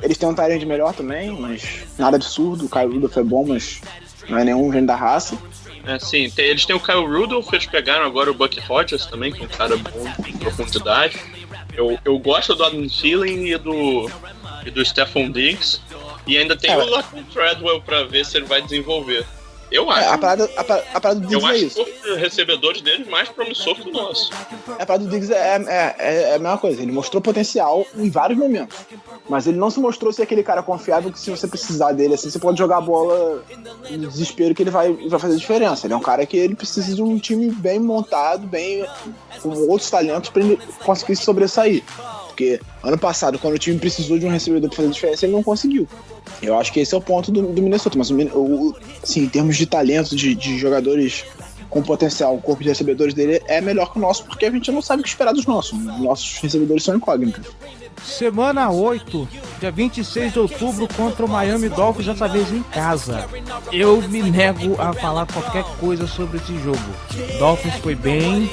Eles têm um tight end melhor também, mas nada absurdo. O Kyle Rudolph é bom, mas não é nenhum gênio da raça. Sim, eles têm o Kyle Rudolph, eles pegaram agora o Bucky Hodges também, que é um cara bom em profundidade. Eu gosto do Adam Thielen e do Stephon Diggs. E ainda tem o Lachlan Treadwell pra ver se ele vai desenvolver. Eu acho. A parada do Diggs é isso. Eu acho os recebedores dele mais promissor que o nosso. A parada do Diggs é a mesma coisa. Ele mostrou potencial em vários momentos. Mas ele não se mostrou ser aquele cara confiável que, se você precisar dele, assim, você pode jogar a bola no desespero que ele vai fazer diferença. Ele é um cara que ele precisa de um time bem montado, bem com outros talentos pra ele conseguir se sobressair. Porque ano passado, quando o time precisou de um recebedor pra fazer diferença, ele não conseguiu. Eu acho que esse é o ponto do Minnesota. Mas assim, em termos de talento, de jogadores com potencial, o corpo de recebedores dele é melhor que o nosso, porque a gente não sabe o que esperar dos nossos. Nossos recebedores são incógnitos. Semana 8, dia 26 de outubro, contra o Miami Dolphins, dessa vez em casa. Eu me nego a falar qualquer coisa sobre esse jogo. Dolphins foi bem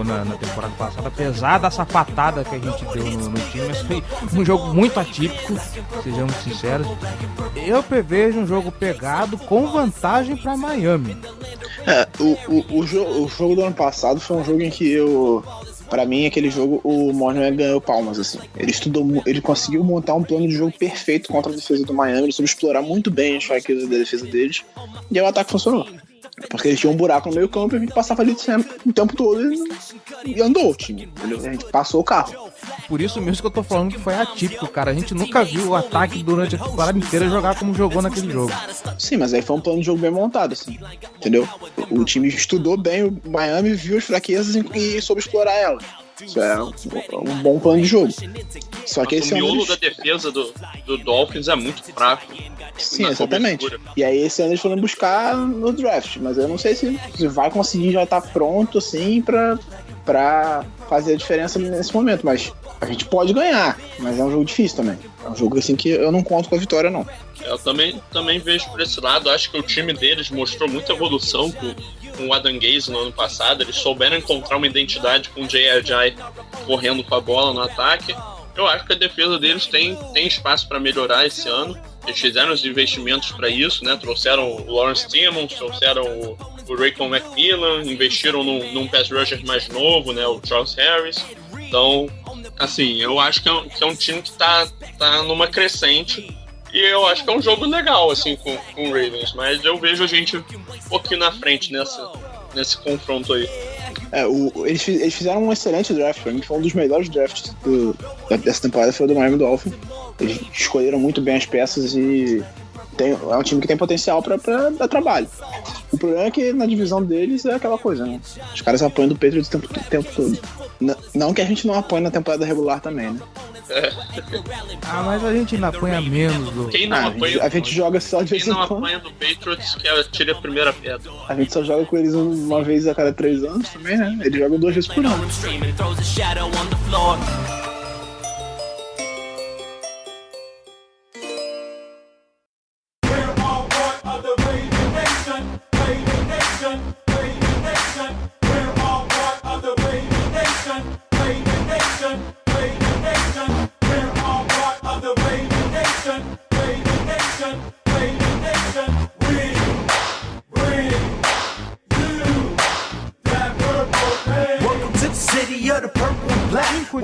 na temporada passada, apesar da sapatada que a gente deu no time, mas foi um jogo muito atípico, sejamos sinceros. Eu prevejo um jogo pegado com vantagem para Miami. O jogo do ano passado foi um jogo em que pra mim, aquele jogo, o Moorhead ganhou palmas, assim. Ele conseguiu montar um plano de jogo perfeito contra a defesa do Miami, ele soube explorar muito bem as fraquezas da defesa deles, e o ataque funcionou. Porque eles tinham um buraco no meio campo e a gente passava ali o tempo todo e andou o time, entendeu? A gente passou o carro. Por isso mesmo que eu tô falando que foi atípico, cara. A gente nunca viu o ataque durante a temporada inteira jogar como jogou naquele jogo. Sim, mas aí foi um plano de jogo bem montado, assim, entendeu? O time estudou bem o Miami, viu as fraquezas e soube explorar elas. Isso é um bom plano de jogo. Só que esse o miolo da defesa do Dolphins é muito fraco. Sim, exatamente. E aí esse ano eles foram buscar no draft, mas eu não sei se vai conseguir já estar pronto assim pra fazer a diferença nesse momento, mas a gente pode ganhar, mas é um jogo difícil também. É um jogo assim que eu não conto com a vitória, não. Eu também vejo por esse lado. Acho que o time deles mostrou muita evolução com o Adam Gase no ano passado. Eles souberam encontrar uma identidade com o Jay Ajayi correndo com a bola no ataque. Eu acho que a defesa deles tem espaço para melhorar esse ano. Eles fizeram os investimentos para isso, né? Trouxeram o Lawrence Timmons, trouxeram o Raekwon McMillan, investiram num pass rusher mais novo, né? O Charles Harris. Então, assim, eu acho que é um time que tá numa crescente. E eu acho que é um jogo legal, assim, com o Ravens. Mas eu vejo a gente um pouquinho na frente nesse confronto aí. Eles fizeram um excelente draft. Pra mim foi um dos melhores drafts dessa temporada, foi o do Miami Dolphins. Eles escolheram muito bem as peças e é um time que tem potencial pra dar trabalho. O problema é que na divisão deles é aquela coisa, né? Os caras apanham do Patriots o tempo todo. Não que a gente não apanhe na temporada regular também, né? Mas a gente ainda apanha menos. Quem não apanha? A gente joga só de vez em quando. Quem não apanha do Patriots que atire a primeira pedra. A gente só joga com eles uma vez a cada 3 anos também, né? Eles jogam 2 vezes por ano.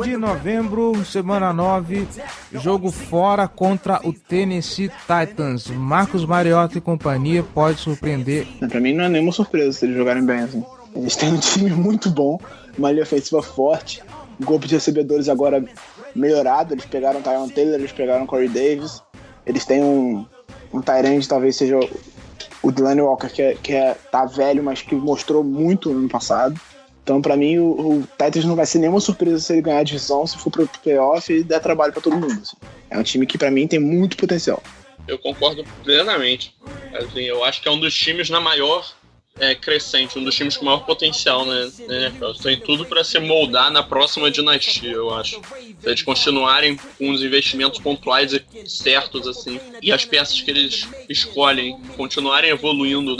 De novembro, semana 9, jogo fora contra o Tennessee Titans. Marcus Mariota e companhia pode surpreender. Pra mim não é nenhuma surpresa se eles jogarem bem assim. Eles têm um time muito bom, uma linha ofensiva forte, um corpo de recebedores agora melhorado. Eles pegaram o Tyron Taylor, eles pegaram o Corey Davis. Eles têm um tight end, talvez seja o Delanie Walker, que tá velho, mas que mostrou muito no ano passado. Então, pra mim, o Titans não vai ser nenhuma surpresa se ele ganhar a divisão, se for pro playoff e der trabalho pra todo mundo. Assim. É um time que, pra mim, tem muito potencial. Eu concordo plenamente. Assim, eu acho que é um dos times na maior crescente, um dos times com maior potencial, né? Tem tudo para se moldar na próxima dinastia, eu acho. Se eles continuarem com os investimentos pontuais e certos, assim, e as peças que eles escolhem continuarem evoluindo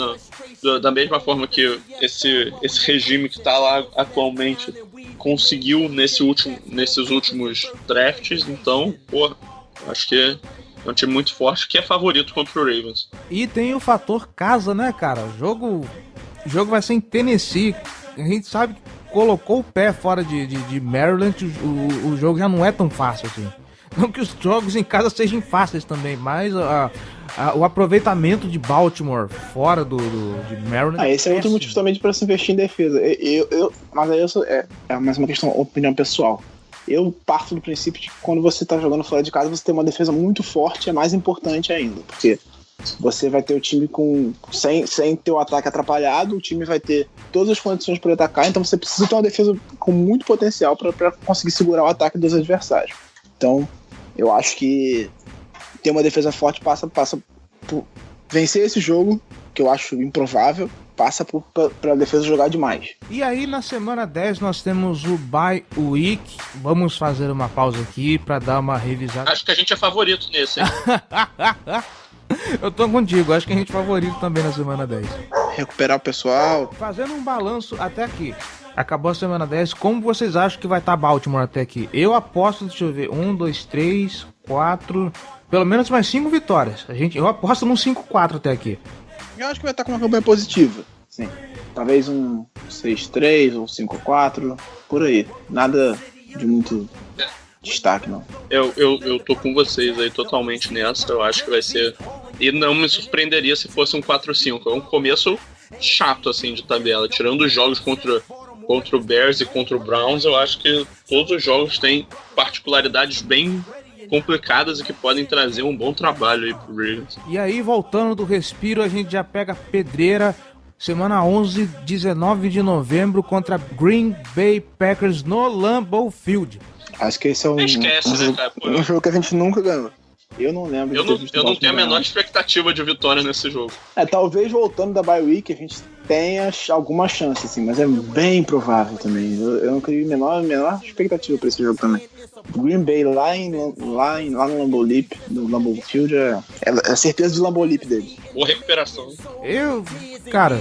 da mesma forma que esse regime que está lá atualmente conseguiu nesses últimos drafts, então, acho que é um time muito forte que é favorito contra o Ravens. E tem o fator casa, né, cara? O jogo vai ser em Tennessee. A gente sabe que colocou o pé fora de Maryland, o jogo já não é tão fácil assim. Não que os jogos em casa sejam fáceis também, mas o aproveitamento de Baltimore fora de Maryland... esse é outro motivo também para se investir em defesa. Mas aí é mais uma questão, opinião pessoal. Eu parto do princípio de que quando você tá jogando fora de casa, você ter uma defesa muito forte é mais importante ainda, porque você vai ter o time sem ter o ataque atrapalhado, o time vai ter todas as condições para atacar, então você precisa ter uma defesa com muito potencial para conseguir segurar o ataque dos adversários. Então, eu acho que ter uma defesa forte passa por vencer esse jogo, que eu acho improvável, passa para a defesa jogar demais. E aí na semana 10 nós temos o bye week. Vamos fazer uma pausa aqui para dar uma revisada. Acho que a gente é favorito nesse, hein? Eu tô contigo, acho que a gente é favorito também na semana 10. Recuperar o pessoal. Fazendo um balanço até aqui. Acabou a semana 10, como vocês acham que vai estar Baltimore até aqui? Eu aposto, deixa eu ver, 1, 2, 3, 4, pelo menos mais 5 vitórias. Eu aposto num 5-4 até aqui. Eu acho que vai estar com uma campanha positiva, sim. Talvez um 6-3 ou 5-4, por aí. Nada de muito destaque, não. Eu tô com vocês aí totalmente nessa. Eu acho que vai ser... E não me surpreenderia se fosse um 4-5. É um começo chato, assim, de tabela. Tirando os jogos contra o Bears e contra o Browns, eu acho que todos os jogos têm particularidades bem complicadas e que podem trazer um bom trabalho aí pro Ravens. E aí, voltando do respiro, a gente já pega a pedreira. Semana 11, 19 de novembro, contra Green Bay Packers no Lambeau Field. Acho que esse é um jogo que a gente nunca ganhou. Eu não lembro. Eu não tenho a menor expectativa de vitória nesse jogo. Talvez voltando da bye week a gente tenha alguma chance, assim, mas é bem provável também. Eu não crio a menor expectativa pra esse jogo também. Green Bay lá no Lambeau Leap, no Lambeau Field, é a certeza do Lambeau Leap dele. Boa recuperação. Cara,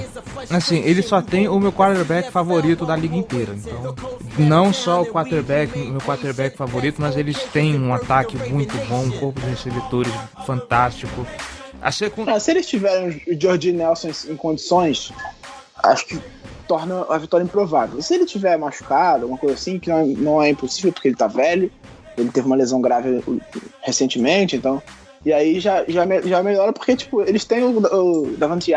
assim, ele só tem o meu quarterback favorito da liga inteira. Então, não só o meu quarterback favorito, mas eles têm um ataque muito bom, um corpo de recebedores fantástico. Se eles tiverem o Jordi Nelson em condições, acho que torna a vitória improvável. Se ele tiver machucado, uma coisa assim, que não é impossível, porque ele tá velho, ele teve uma lesão grave recentemente, então... E aí já melhora, porque tipo, eles têm o Davante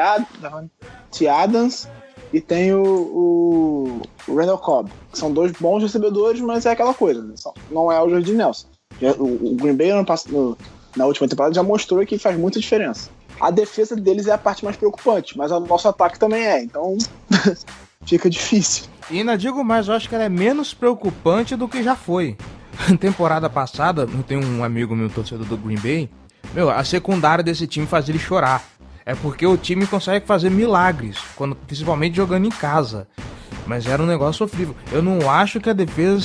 Adams e tem o Randall Cobb, que são dois bons recebedores, mas é aquela coisa, não é o Jordi Nelson. O Green Bay na última temporada já mostrou que faz muita diferença. A defesa deles é a parte mais preocupante, mas o nosso ataque também é, então fica difícil. E ainda digo mais, eu acho que ela é menos preocupante do que já foi. Temporada passada, eu tenho um amigo meu, torcedor do Green Bay, a secundária desse time faz ele chorar. É porque o time consegue fazer milagres, principalmente jogando em casa. Mas era um negócio sofrível. Eu não acho que a defesa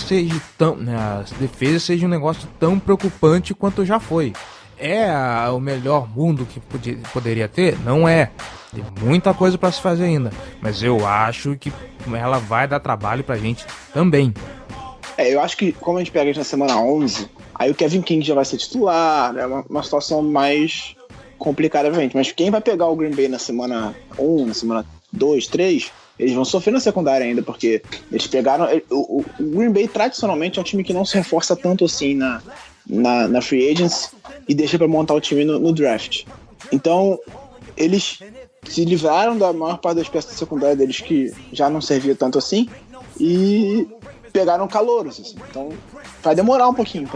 seja um negócio tão preocupante quanto já foi. É o melhor mundo que poderia ter? Não é. Tem muita coisa para se fazer ainda. Mas eu acho que ela vai dar trabalho pra gente também. Eu acho que como a gente pega na semana 11, aí o Kevin King já vai ser titular, é uma situação mais complicada pra gente. Mas quem vai pegar o Green Bay na semana 1, na semana 2, 3, eles vão sofrer na secundária ainda, porque eles pegaram... O Green Bay tradicionalmente é um time que não se reforça tanto assim na Free Agents e deixa pra montar o time no draft. Então, eles se livraram da maior parte das peças secundárias deles que já não servia tanto assim e pegaram calouros, assim. Então vai demorar um pouquinho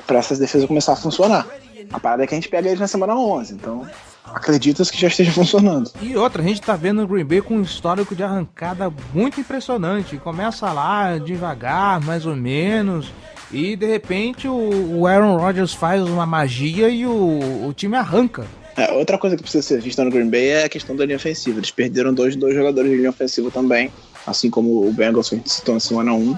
pra essas defesas começar a funcionar. A parada é que a gente pega eles na semana 11, então acredita-se que já esteja funcionando. E outra, a gente tá vendo o Green Bay com um histórico de arrancada muito impressionante. Começa lá devagar, mais ou menos, e de repente o Aaron Rodgers faz uma magia e o time arranca. Outra coisa que precisa ser vista no Green Bay é a questão da linha ofensiva. Eles perderam dois jogadores de linha ofensiva também, assim como o Bengals que a gente citou na semana 1.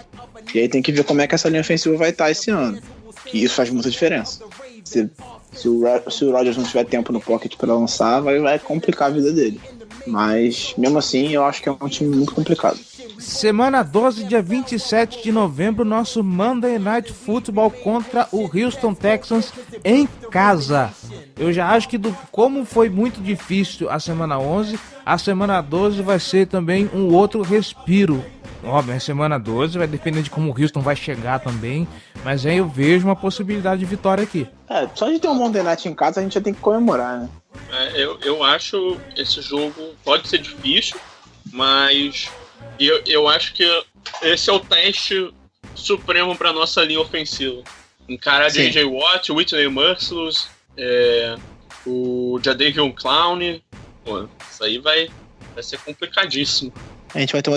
E aí tem que ver como é que essa linha ofensiva vai estar esse ano. Que isso faz muita diferença. Se o Rodgers não tiver tempo no pocket para lançar, vai complicar a vida dele. Mas, mesmo assim, eu acho que é um time muito complicado. Semana 12, dia 27 de novembro, nosso Monday Night Football contra o Houston Texans em casa. Eu já acho que como foi muito difícil a semana 11, a semana 12 vai ser também um outro respiro. Óbvio, a semana 12 vai depender de como o Houston vai chegar também, mas aí eu vejo uma possibilidade de vitória aqui. Só de ter um Monday Night em casa a gente já tem que comemorar, né? Eu acho esse jogo pode ser difícil, mas eu acho que esse é o teste supremo para nossa linha ofensiva. Encarar J.J. Watt, Whitney Mercilus, o Jadeveon Clowney. Pô, isso aí vai ser complicadíssimo. A gente vai ter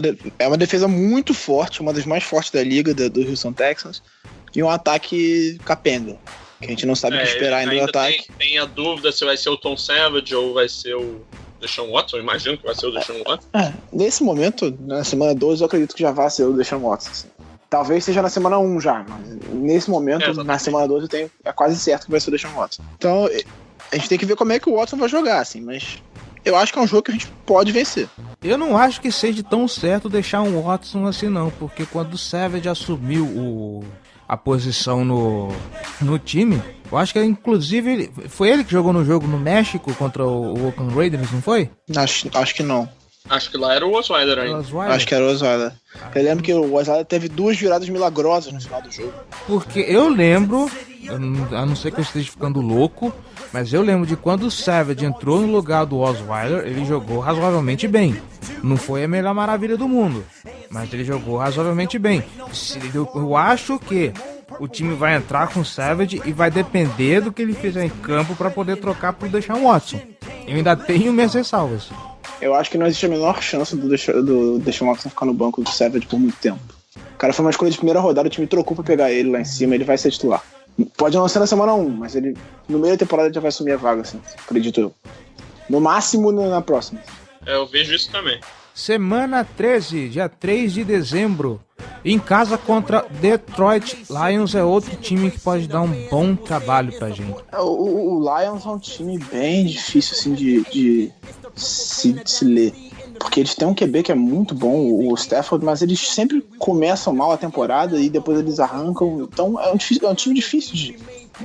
uma defesa muito forte, uma das mais fortes da liga do Houston Texans, e um ataque capenga, que a gente não sabe o que esperar ainda do ataque. Tem a dúvida se vai ser o Tom Savage ou vai ser o Deshaun Watson. Eu imagino que vai ser o Deshaun Watson. Nesse momento, na semana 12, eu acredito que já vai ser o Deshaun Watson. Assim. Talvez seja na semana 1 já, mas nesse momento, na semana 12, é quase certo que vai ser o Deshaun Watson. Então, a gente tem que ver como é que o Watson vai jogar, assim, mas eu acho que é um jogo que a gente pode vencer. Eu não acho que seja tão certo deixar um Watson assim não, porque quando o Savage assumiu a posição no time, eu acho que inclusive foi ele que jogou no jogo no México contra o Oakland Raiders, não foi? Acho que não. Acho que lá era o Osweiler ainda. Acho que era o Osweiler. Eu lembro que o Osweiler teve 2 viradas milagrosas no final do jogo. Porque eu lembro, a não ser que eu esteja ficando louco, mas eu lembro de quando o Savage entrou no lugar do Osweiler, ele jogou razoavelmente bem. Não foi a melhor maravilha do mundo, mas ele jogou razoavelmente bem. Eu acho que o time vai entrar com o Savage e vai depender do que ele fizer em campo para poder trocar pro Deshaun Watson. Eu ainda tenho minhas ressalvas. Eu acho que não existe a menor chance do Deshaun Watson ficar no banco do Savage por muito tempo. O cara foi uma escolha de primeira rodada, o time trocou pra pegar ele lá em cima, ele vai ser titular. Pode não ser na semana 1, mas ele no meio da temporada já vai assumir a vaga, assim, acredito eu. No máximo na próxima. Eu vejo isso também. Semana 13, dia 3 de dezembro, em casa contra Detroit Lions, é outro time que pode dar um bom trabalho pra gente. O Lions é um time bem difícil assim de se ler, porque eles têm um QB que é muito bom, o Stafford, mas eles sempre começam mal a temporada e depois eles arrancam, então é um time difícil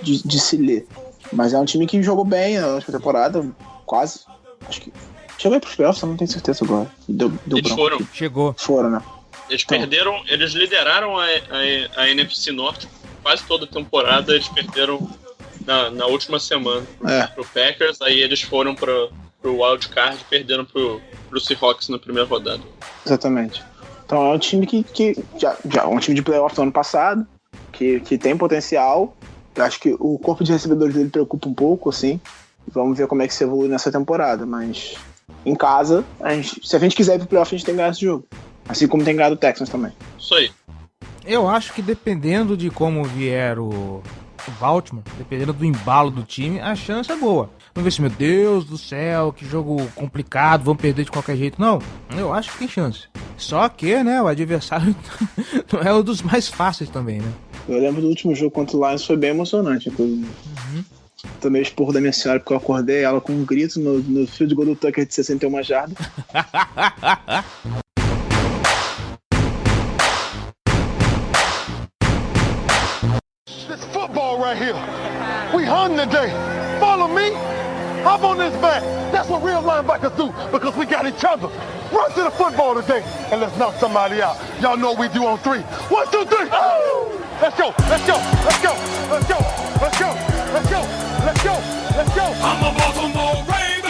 de se ler, mas é um time que jogou bem na última temporada, quase, acho que chegou aí pros playoffs, eu não tenho certeza agora. Eles foram. Chegou. Foram, né? Eles lideraram a NFC Norte quase toda a temporada, eles perderam na última semana pro Packers, aí eles foram pro Wild Card e perderam pro Seahawks na primeira rodada. Exatamente. Então é um time que já é um time de playoff do ano passado, que tem potencial. Eu acho que o corpo de recebedores dele preocupa um pouco, assim. Vamos ver como é que se evolui nessa temporada, mas em casa, se a gente quiser ir pro playoff, a gente tem que ganhar esse jogo. Assim como tem ganhado o Texans também. Isso aí. Eu acho que dependendo de como vier o Baltimore, dependendo do embalo do time, a chance é boa. Vamos ver se, meu Deus do céu, que jogo complicado, vamos perder de qualquer jeito. Não, eu acho que tem chance. Só que, né, o adversário não é um dos mais fáceis também, né? Eu lembro do último jogo contra o Lions, foi bem emocionante, inclusive. Tomei esporro da minha senhora porque eu acordei ela com um grito no field goal do Tucker de 61 jardas. This football right here. We hung today. Follow me. Hop on this back. That's what real linebackers do because we got each other. Run to the football today and let's knock somebody out. Y'all know what we do on 3. 1, 2, 3. Oh! Let's go. Let's go. Let's go. Let's go. Let's go. Let's go. Let's go. Let's go. I'm a Baltimore Raven.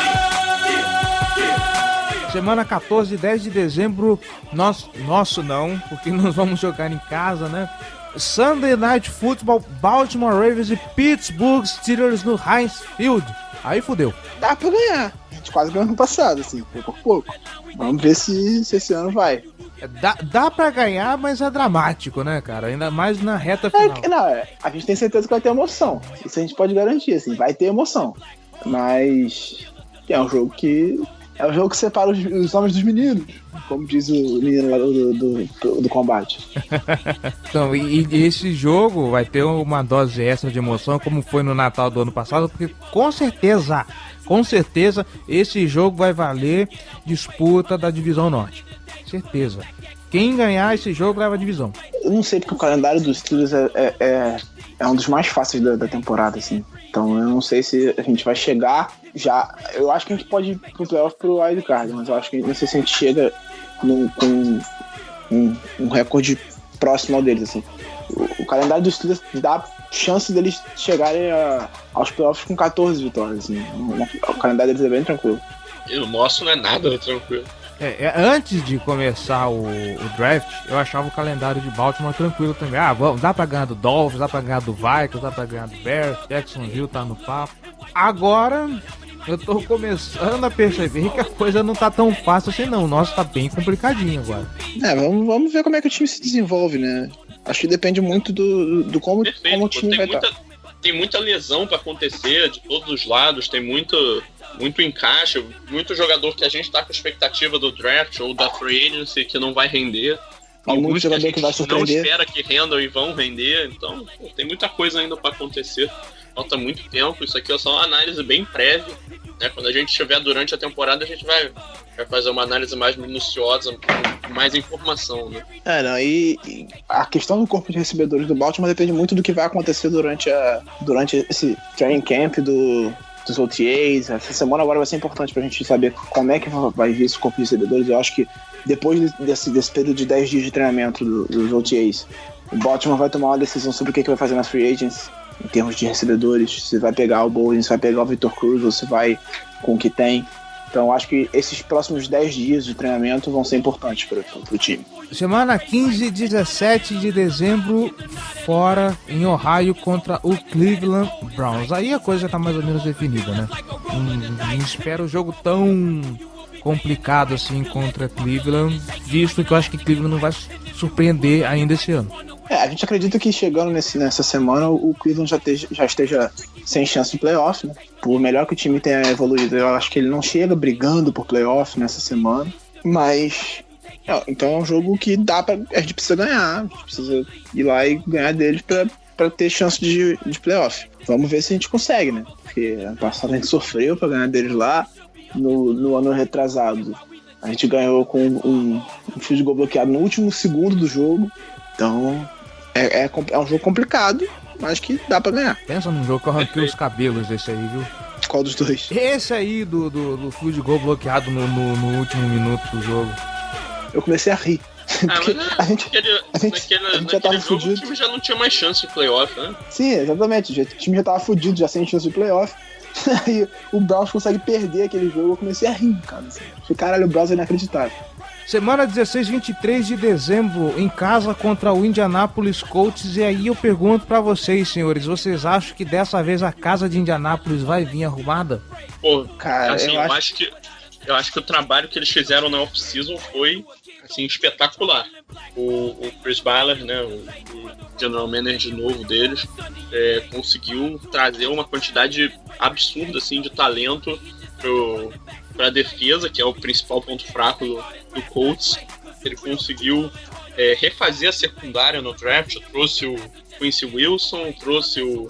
Semana 14 e 10 de dezembro, nosso não, porque nós vamos jogar em casa, né? Sunday Night Football, Baltimore Ravens e Pittsburgh Steelers no Heinz Field. Aí fudeu. Dá pra ganhar. A gente quase ganhou no passado, assim, pouco a pouco. Vamos ver se esse ano vai. Dá pra ganhar, mas é dramático, né, cara? Ainda mais na reta final. A gente tem certeza que vai ter emoção. Isso a gente pode garantir, assim, vai ter emoção. Mas é um jogo que separa os homens dos meninos, como diz o menino lá do combate. Então, e esse jogo vai ter uma dose extra de emoção, como foi no Natal do ano passado, porque com certeza, esse jogo vai valer disputa da Divisão Norte. Certeza. Quem ganhar esse jogo leva a divisão. Eu não sei, porque o calendário dos Steelers é um dos mais fáceis da temporada, assim. Então eu não sei se a gente vai chegar já. Eu acho que a gente pode ir pro playoff pro Wild Card, mas eu acho que não sei se a gente chega com um recorde próximo ao deles, assim. O calendário dos Steelers dá chance deles chegarem aos playoffs com 14 vitórias, assim. O calendário deles é bem tranquilo. E o nosso não é nada tranquilo. Antes de começar o draft, eu achava o calendário de Baltimore tranquilo também. Dá pra ganhar do Dolphins, dá pra ganhar do Vikings, dá pra ganhar do Bears, Jacksonville tá no papo. Agora, eu tô começando a perceber que a coisa não tá tão fácil assim não. O nosso tá bem complicadinho agora. Vamos ver como é que o time se desenvolve, né? Acho que depende muito do como o time vai estar. Tem muita lesão pra acontecer de todos os lados, tem muito encaixe, muito jogador que a gente tá com expectativa do draft ou da free agency que não vai render. Alguns que a gente não espera que rendam e vão render. Então, tem muita coisa ainda pra acontecer. Falta muito tempo. Isso aqui é só uma análise bem prévia, né? Quando a gente estiver durante a temporada, a gente vai fazer uma análise mais minuciosa, com mais informação, né? E a questão do corpo de recebedores do Baltimore depende muito do que vai acontecer durante esse training camp dos OTAs. Essa semana agora vai ser importante pra gente saber como é que vai vir esse corpo de recebedores. Eu acho que depois desse período de 10 dias de treinamento dos OTAs, o Baltimore vai tomar uma decisão sobre o que vai fazer nas free agents em termos de recebedores, se vai pegar o Bowles, se vai pegar o Victor Cruz ou se vai com o que tem. Então acho que esses próximos 10 dias de treinamento vão ser importantes para o time. Semana 15 e 17 de dezembro, fora em Ohio contra o Cleveland Browns. Aí a coisa já tá mais ou menos definida, né? Não espero um jogo tão complicado assim contra Cleveland, visto que eu acho que Cleveland não vai surpreender ainda esse ano. A gente acredita que chegando nessa semana o Cleveland já esteja sem chance de playoff, né? Por melhor que o time tenha evoluído, eu acho que ele não chega brigando por playoff nessa semana, mas então é um jogo que a gente precisa ganhar, a gente precisa ir lá e ganhar deles para ter chance de playoff. Vamos ver se a gente consegue, né? Porque ano passado a gente sofreu para ganhar deles lá, no ano retrasado a gente ganhou com um field goal bloqueado no último segundo do jogo. Então é um jogo complicado, mas que dá pra ganhar. Pensa num jogo que eu arranquei os cabelos desse aí, viu? Qual dos dois? Esse aí do field goal bloqueado no último minuto do jogo. Eu comecei a rir. A gente já tava jogo, fudido. O time já não tinha mais chance de playoff, né? Sim, exatamente. O time já tava fudido, já sem chance de playoff. Aí o Browns consegue perder aquele jogo. Eu comecei a rir, cara. Caralho, o Browns é inacreditável. Semana 16, 23 de dezembro, em casa contra o Indianapolis Colts. E aí eu pergunto pra vocês, senhores, vocês acham que dessa vez a casa de Indianapolis vai vir arrumada? Pô, cara, assim, eu acho que o trabalho que eles fizeram na off-season foi, assim, espetacular. O Chris Ballard, né, o general manager novo deles, conseguiu trazer uma quantidade absurda, assim, de talento para a defesa, que é o principal ponto fraco do Colts. Ele conseguiu refazer a secundária no draft, trouxe o Quincy Wilson, trouxe o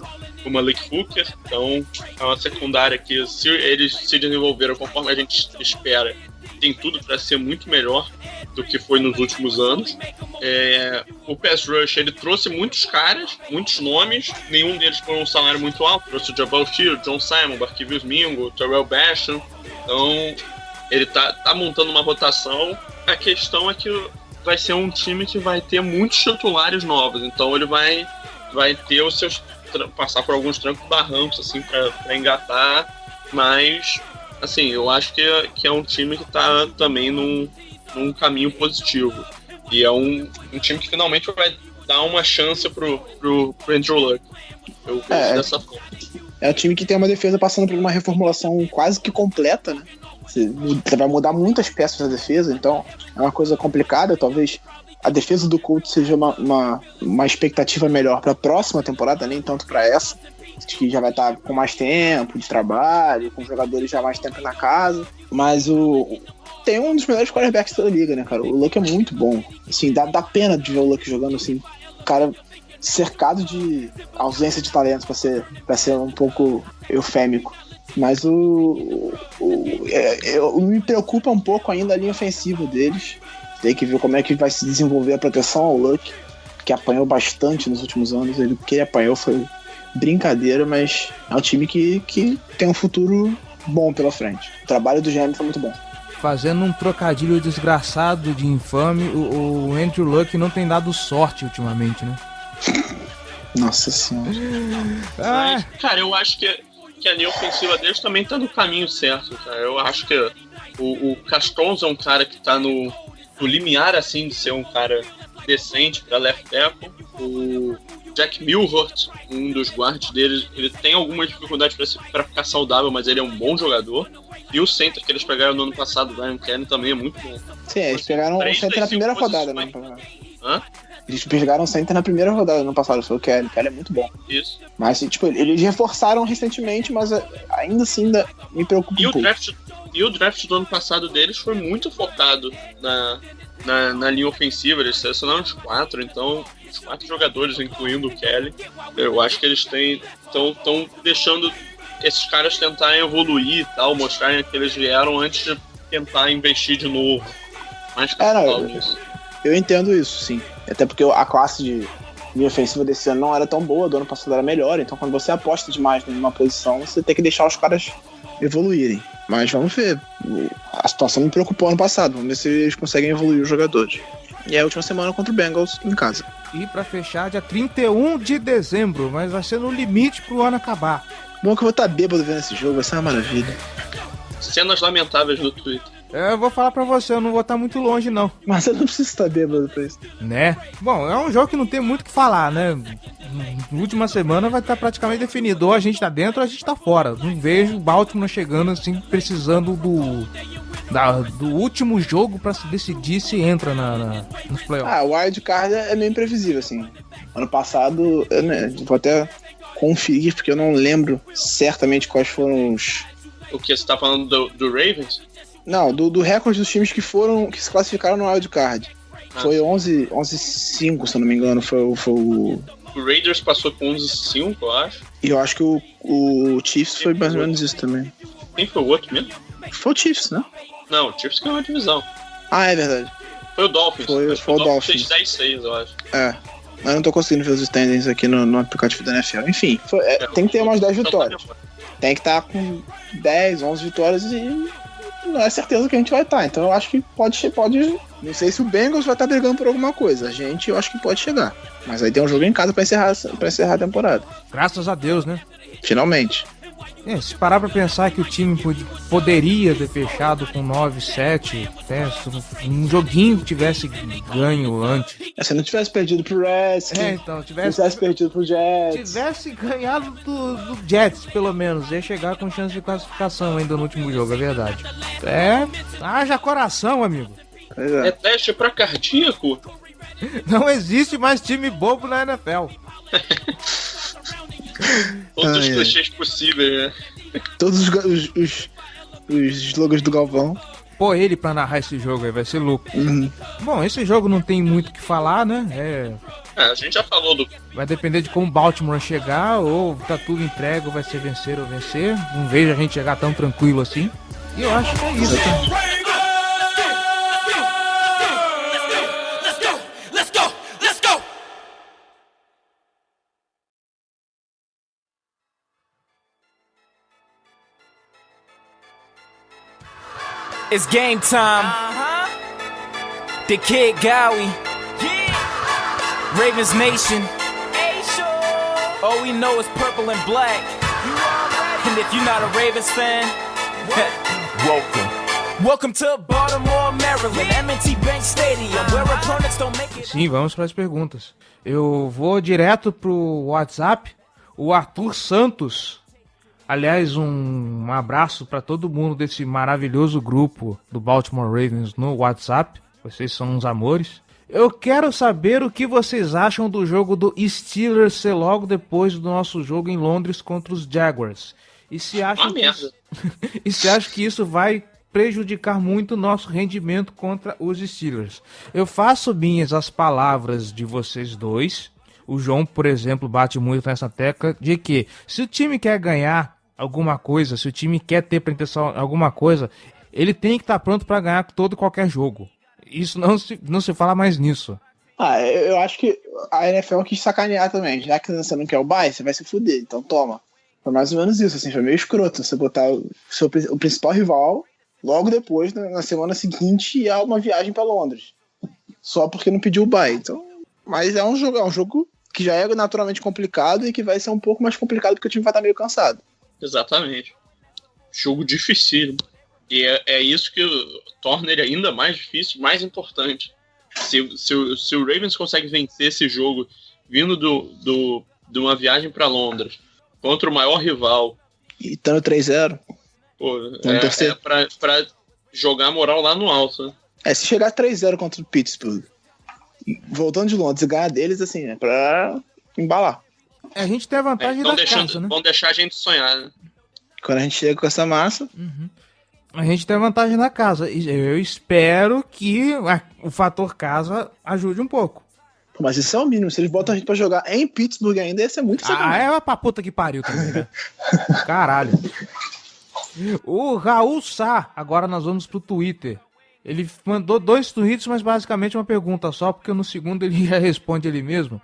Malik Hooker. Então é uma secundária que, se eles se desenvolveram conforme a gente espera, tem tudo para ser muito melhor do que foi nos últimos anos. O pass rush, ele trouxe muitos caras, muitos nomes, nenhum deles por um salário muito alto. Trouxe o Jabal Shield, John Simon, Barkevius Mingo, Terrell Basham. Então ele tá montando uma rotação. A questão é que vai ser um time que vai ter muitos titulares novos, então ele vai ter os seus passar por alguns trancos barrancos assim para engatar, mas assim, eu acho que é um time que tá também num caminho positivo, e é um time que finalmente vai dar uma chance pro Andrew Luck. Eu vejo dessa forma. É um time que tem uma defesa passando por uma reformulação quase que completa, né? Você vai mudar muitas peças da defesa, então é uma coisa complicada. Talvez a defesa do Colts seja uma expectativa melhor para a próxima temporada, nem tanto para essa. que já vai estar com mais tempo de trabalho, com jogadores já mais tempo na casa, mas tem um dos melhores quarterbacks da liga, né, cara? O Luck é muito bom. Assim, dá pena de ver o Luck jogando assim, cara cercado de ausência de talento, pra ser um pouco eufêmico. Mas me preocupa um pouco ainda a linha ofensiva deles. Tem que ver como é que vai se desenvolver a proteção ao Luck, que apanhou bastante nos últimos anos. O que ele apanhou foi brincadeira, mas é um time que tem um futuro bom pela frente. O trabalho do GM foi muito bom. Fazendo um trocadilho desgraçado de infame, o Andrew Luck não tem dado sorte ultimamente, né? Nossa senhora. Mas, cara, eu acho que a linha ofensiva deles também tá no caminho certo, cara. Eu acho que o Castons é um cara que tá no limiar, assim, de ser um cara decente pra left tackle. O Jack Milhort, um dos guards deles, ele tem algumas dificuldades pra ficar saudável, mas ele é um bom jogador. E o center que eles pegaram no ano passado, o Ryan Kelly, também é muito bom. Sim, eles pegaram o center na primeira rodada, né? Hã? Eles pegaram o center na primeira rodada no ano passado, foi o Kelly. O Kelly é muito bom. Isso. Mas, tipo, eles reforçaram recentemente, mas ainda assim me preocupa um pouco. E o draft do ano passado deles foi muito focado na linha ofensiva. Eles selecionaram os 4, então os 4 jogadores, incluindo o Kelly, eu acho que eles estão deixando esses caras tentarem evoluir e tal, mostrarem que eles vieram antes de tentar investir de novo. Mais nisso. Eu entendo isso, sim. Até porque a classe de linha ofensiva desse ano não era tão boa, do ano passado era melhor. Então, quando você aposta demais numa posição, você tem que deixar os caras evoluírem. Mas vamos ver. A situação me preocupou ano passado. Vamos ver se eles conseguem evoluir os jogadores. E é a última semana contra o Bengals em casa. E pra fechar, dia 31 de dezembro, mas vai ser no limite pro ano acabar. Bom que eu vou estar bêbado vendo esse jogo, vai ser uma maravilha. Cenas lamentáveis no Twitter. Eu vou falar pra você, eu não vou estar muito longe, não. Mas eu não preciso estar bêbado pra isso. Né? Bom, é um jogo que não tem muito o que falar, né? Na última semana vai estar praticamente definido. Ou a gente tá dentro ou a gente tá fora. Não vejo o Baltimore chegando assim, precisando do último jogo pra se decidir se entra nos playoffs. O wild card é meio imprevisível, assim. Ano passado, vou até conferir, porque eu não lembro certamente quais foram os... O que você tá falando do Ravens? Não, do recorde dos times que se classificaram no wild card. Foi 11-5, se eu não me engano, foi o Raiders passou com 11-5, eu acho. E eu acho que o Chiefs foi mais ou menos isso também. Quem foi o outro mesmo? Foi o Chiefs, né? Não, o Chiefs ganhou a divisão. É verdade. Foi o Dolphins. Foi o Dolphins. Fez 10-6, eu acho. Mas não tô conseguindo ver os standings aqui no aplicativo da NFL. Enfim, tem que ter umas 10 vitórias. Tem que estar com 10, 11 vitórias e não é certeza que a gente vai estar. Então eu acho que pode. Não sei se o Bengals vai estar brigando por alguma coisa. Eu acho que pode chegar. Mas aí tem um jogo em casa pra encerrar a temporada. Graças a Deus, né? Finalmente. Se parar pra pensar que o time poderia ter fechado com 9-7, se um joguinho tivesse ganho antes. Se não tivesse perdido pro Redskins, tivesse perdido pro Jets. Tivesse ganhado do Jets, pelo menos, ia chegar com chance de classificação ainda no último jogo, é verdade. Haja coração, amigo. É teste pra cardíaco? Não existe mais time bobo na NFL. Todos os clichês possíveis, né? Todos os slogans do Galvão. Pô, ele pra narrar esse jogo aí vai ser louco. Bom, esse jogo não tem muito o que falar, né? A gente já falou do... Vai depender de como o Baltimore chegar, ou tá tudo entregue, ou vai ser vencer ou vencer. Não vejo a gente chegar tão tranquilo assim. E eu acho que é isso. It's game time. The Kid Gowie. Ravens Nation. All we know is purple and black. And if you're not a Ravens fan, welcome to Baltimore, Maryland, M&T Bank Stadium, where opponents don't make it. Sim, vamos para as perguntas. Eu vou direto pro WhatsApp. O Arthur Santos. Aliás, um abraço para todo mundo desse maravilhoso grupo do Baltimore Ravens no WhatsApp. Vocês são uns amores. Eu quero saber o que vocês acham do jogo do Steelers ser logo depois do nosso jogo em Londres contra os Jaguars. E se acham que isso vai prejudicar muito o nosso rendimento contra os Steelers. Eu faço minhas as palavras de vocês dois. O João, por exemplo, bate muito nessa tecla de que se o time quer ganhar alguma coisa, se o time quer ter pretensão alguma coisa, ele tem que estar pronto para ganhar todo e qualquer jogo. Isso não se fala mais nisso. Eu acho que a NFL quis sacanear também. Já que você não quer o bye, você vai se fuder. Então toma. Foi mais ou menos isso. Assim, foi meio escroto você botar o principal rival logo depois, na semana seguinte, e uma viagem para Londres. Só porque não pediu o bye. Então, mas é um jogo que já é naturalmente complicado e que vai ser um pouco mais complicado porque o time vai estar meio cansado. Exatamente. Jogo dificílimo. E é isso que torna ele ainda mais difícil, mais importante. Se o Ravens consegue vencer esse jogo vindo de uma viagem para Londres contra o maior rival e estando 3-0, pra jogar a moral lá no alto, né? Se chegar 3-0 contra o Pittsburgh, voltando de Londres e ganhar deles, assim, é pra embalar. A gente tem a vantagem da casa, né? Vão deixar a gente sonhar, né? Quando a gente chega com essa massa... A gente tem a vantagem da casa. Eu espero que o fator casa ajude um pouco. Mas isso é o mínimo. Se eles botam a gente pra jogar em Pittsburgh ainda, ia ser muito sacanagem. É pra puta que pariu também, né? Caralho. O Raul Sá, agora nós vamos pro Twitter. Ele mandou 2 tweets, mas basicamente uma pergunta só, porque no segundo ele já responde ele mesmo.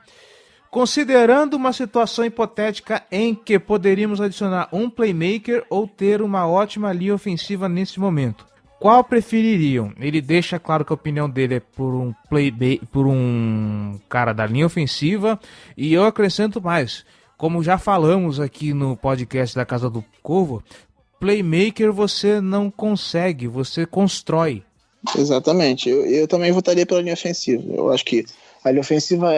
Considerando uma situação hipotética em que poderíamos adicionar um playmaker ou ter uma ótima linha ofensiva nesse momento, qual prefeririam? Ele deixa claro que a opinião dele é por um cara da linha ofensiva, e eu acrescento mais. Como já falamos aqui no podcast da Casa do Corvo, playmaker você não consegue, você constrói. Exatamente. Eu também votaria pela linha ofensiva. Eu acho que a linha ofensiva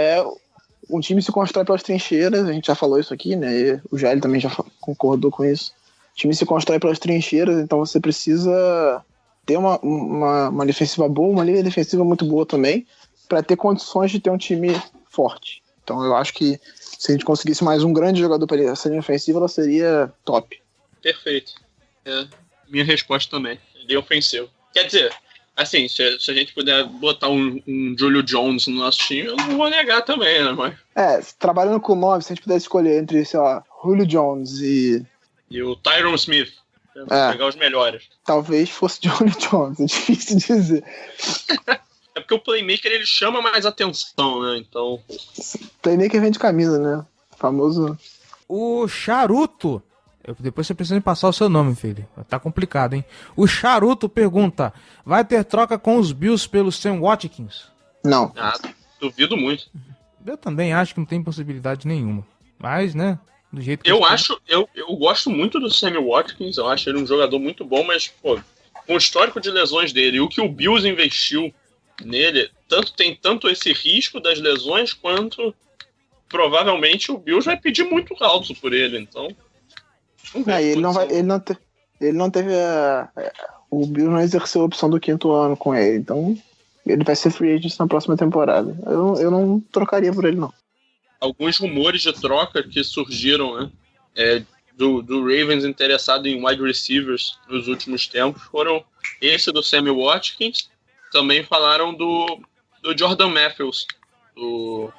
um time se constrói pelas trincheiras, a gente já falou isso aqui, né? E o Jair também já concordou com isso. O time se constrói pelas trincheiras, então você precisa ter uma linha defensiva boa, uma linha defensiva muito boa também, para ter condições de ter um time forte. Então eu acho que se a gente conseguisse mais um grande jogador para essa linha ofensiva, ela seria top. Perfeito. Minha resposta também. Linha ofensiva. Quer dizer, assim, se a gente puder botar um Julio Jones no nosso time, eu não vou negar também, né? Mas... trabalhando com o nome, se a gente pudesse escolher entre, sei lá, Julio Jones e o Tyron Smith, pegar os melhores. Talvez fosse Julio Jones, é difícil dizer. É porque o playmaker, ele chama mais atenção, né? Então... Playmaker vende camisa, né? Famoso... O Charuto... Depois você precisa me passar o seu nome, filho. Tá complicado, hein? O Charuto pergunta: vai ter troca com os Bills pelo Sam Watkins? Não. Duvido muito. Eu também acho que não tem possibilidade nenhuma. Mas, né? Do jeito que eu gosto muito do Sam Watkins. Eu acho ele um jogador muito bom, mas, pô, com o histórico de lesões dele e o que o Bills investiu nele, tem tanto esse risco das lesões, quanto provavelmente o Bills vai pedir muito alto por ele, então... Ele não teve o Bills não exerceu a opção do 5º ano com ele, então ele vai ser free agent na próxima temporada. Eu não trocaria por ele, não. Alguns rumores de troca que surgiram, né, do Ravens interessado em wide receivers nos últimos tempos foram esse do Sammy Watkins. Também falaram do Jordan Matthews do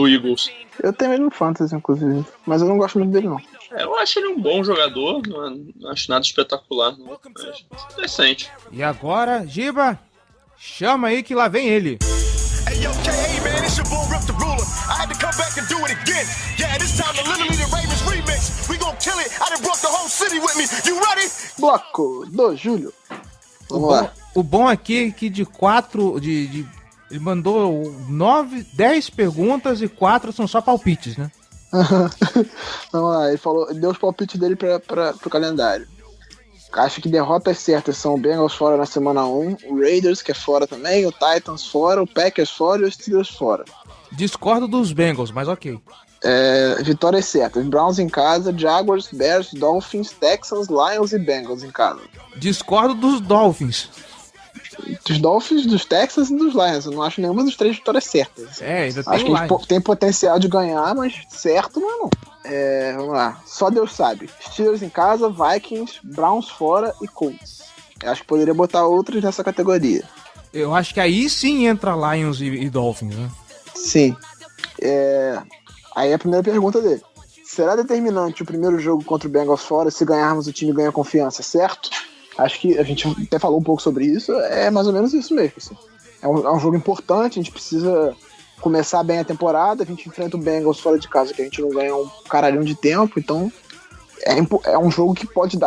Eagles. Eu tenho ele no Fantasy, inclusive, mas eu não gosto muito dele, não. Eu acho ele um bom jogador, não acho nada espetacular, não. Acho decente. E agora, Giba, chama aí que lá vem ele. Hey, yo, K.A., man, it's your boy Rip the Ruler. I had to come back and do it again. Yeah, this time the Literally the Ravens remix. We gon' kill it. I done brought the whole city with me. You ready? Bloco do Júlio. Vamos lá. O bom aqui é que de 4... ele mandou 10 perguntas e 4 são só palpites, né? Vamos lá, ele deu os palpites dele pro calendário. Acho que derrotas certas são o Bengals fora na semana 1, o Raiders, que é fora também, o Titans fora, o Packers fora e os Steelers fora. Discordo dos Bengals, mas ok. Vitórias certas: Browns em casa, Jaguars, Bears, Dolphins, Texans, Lions e Bengals em casa. Discordo dos Dolphins. dos Dolphins, dos Texans e dos Lions. Eu não acho nenhuma das 3 vitórias certas. Ainda tem acho que eles têm potencial de ganhar, mas certo não é não. Vamos lá. Só Deus sabe. Steelers em casa, Vikings, Browns fora e Colts. Eu acho que poderia botar outros nessa categoria. Eu acho que aí sim entra Lions e Dolphins, né? Sim. Aí a primeira pergunta dele. Será determinante o primeiro jogo contra o Bengals fora? Se ganharmos, o time ganha confiança, certo? Acho que a gente até falou um pouco sobre isso. É mais ou menos isso mesmo. Assim. É um jogo importante, a gente precisa começar bem a temporada. A gente enfrenta o Bengals fora de casa, que a gente não ganha um caralhão de tempo. Então, é um jogo que pode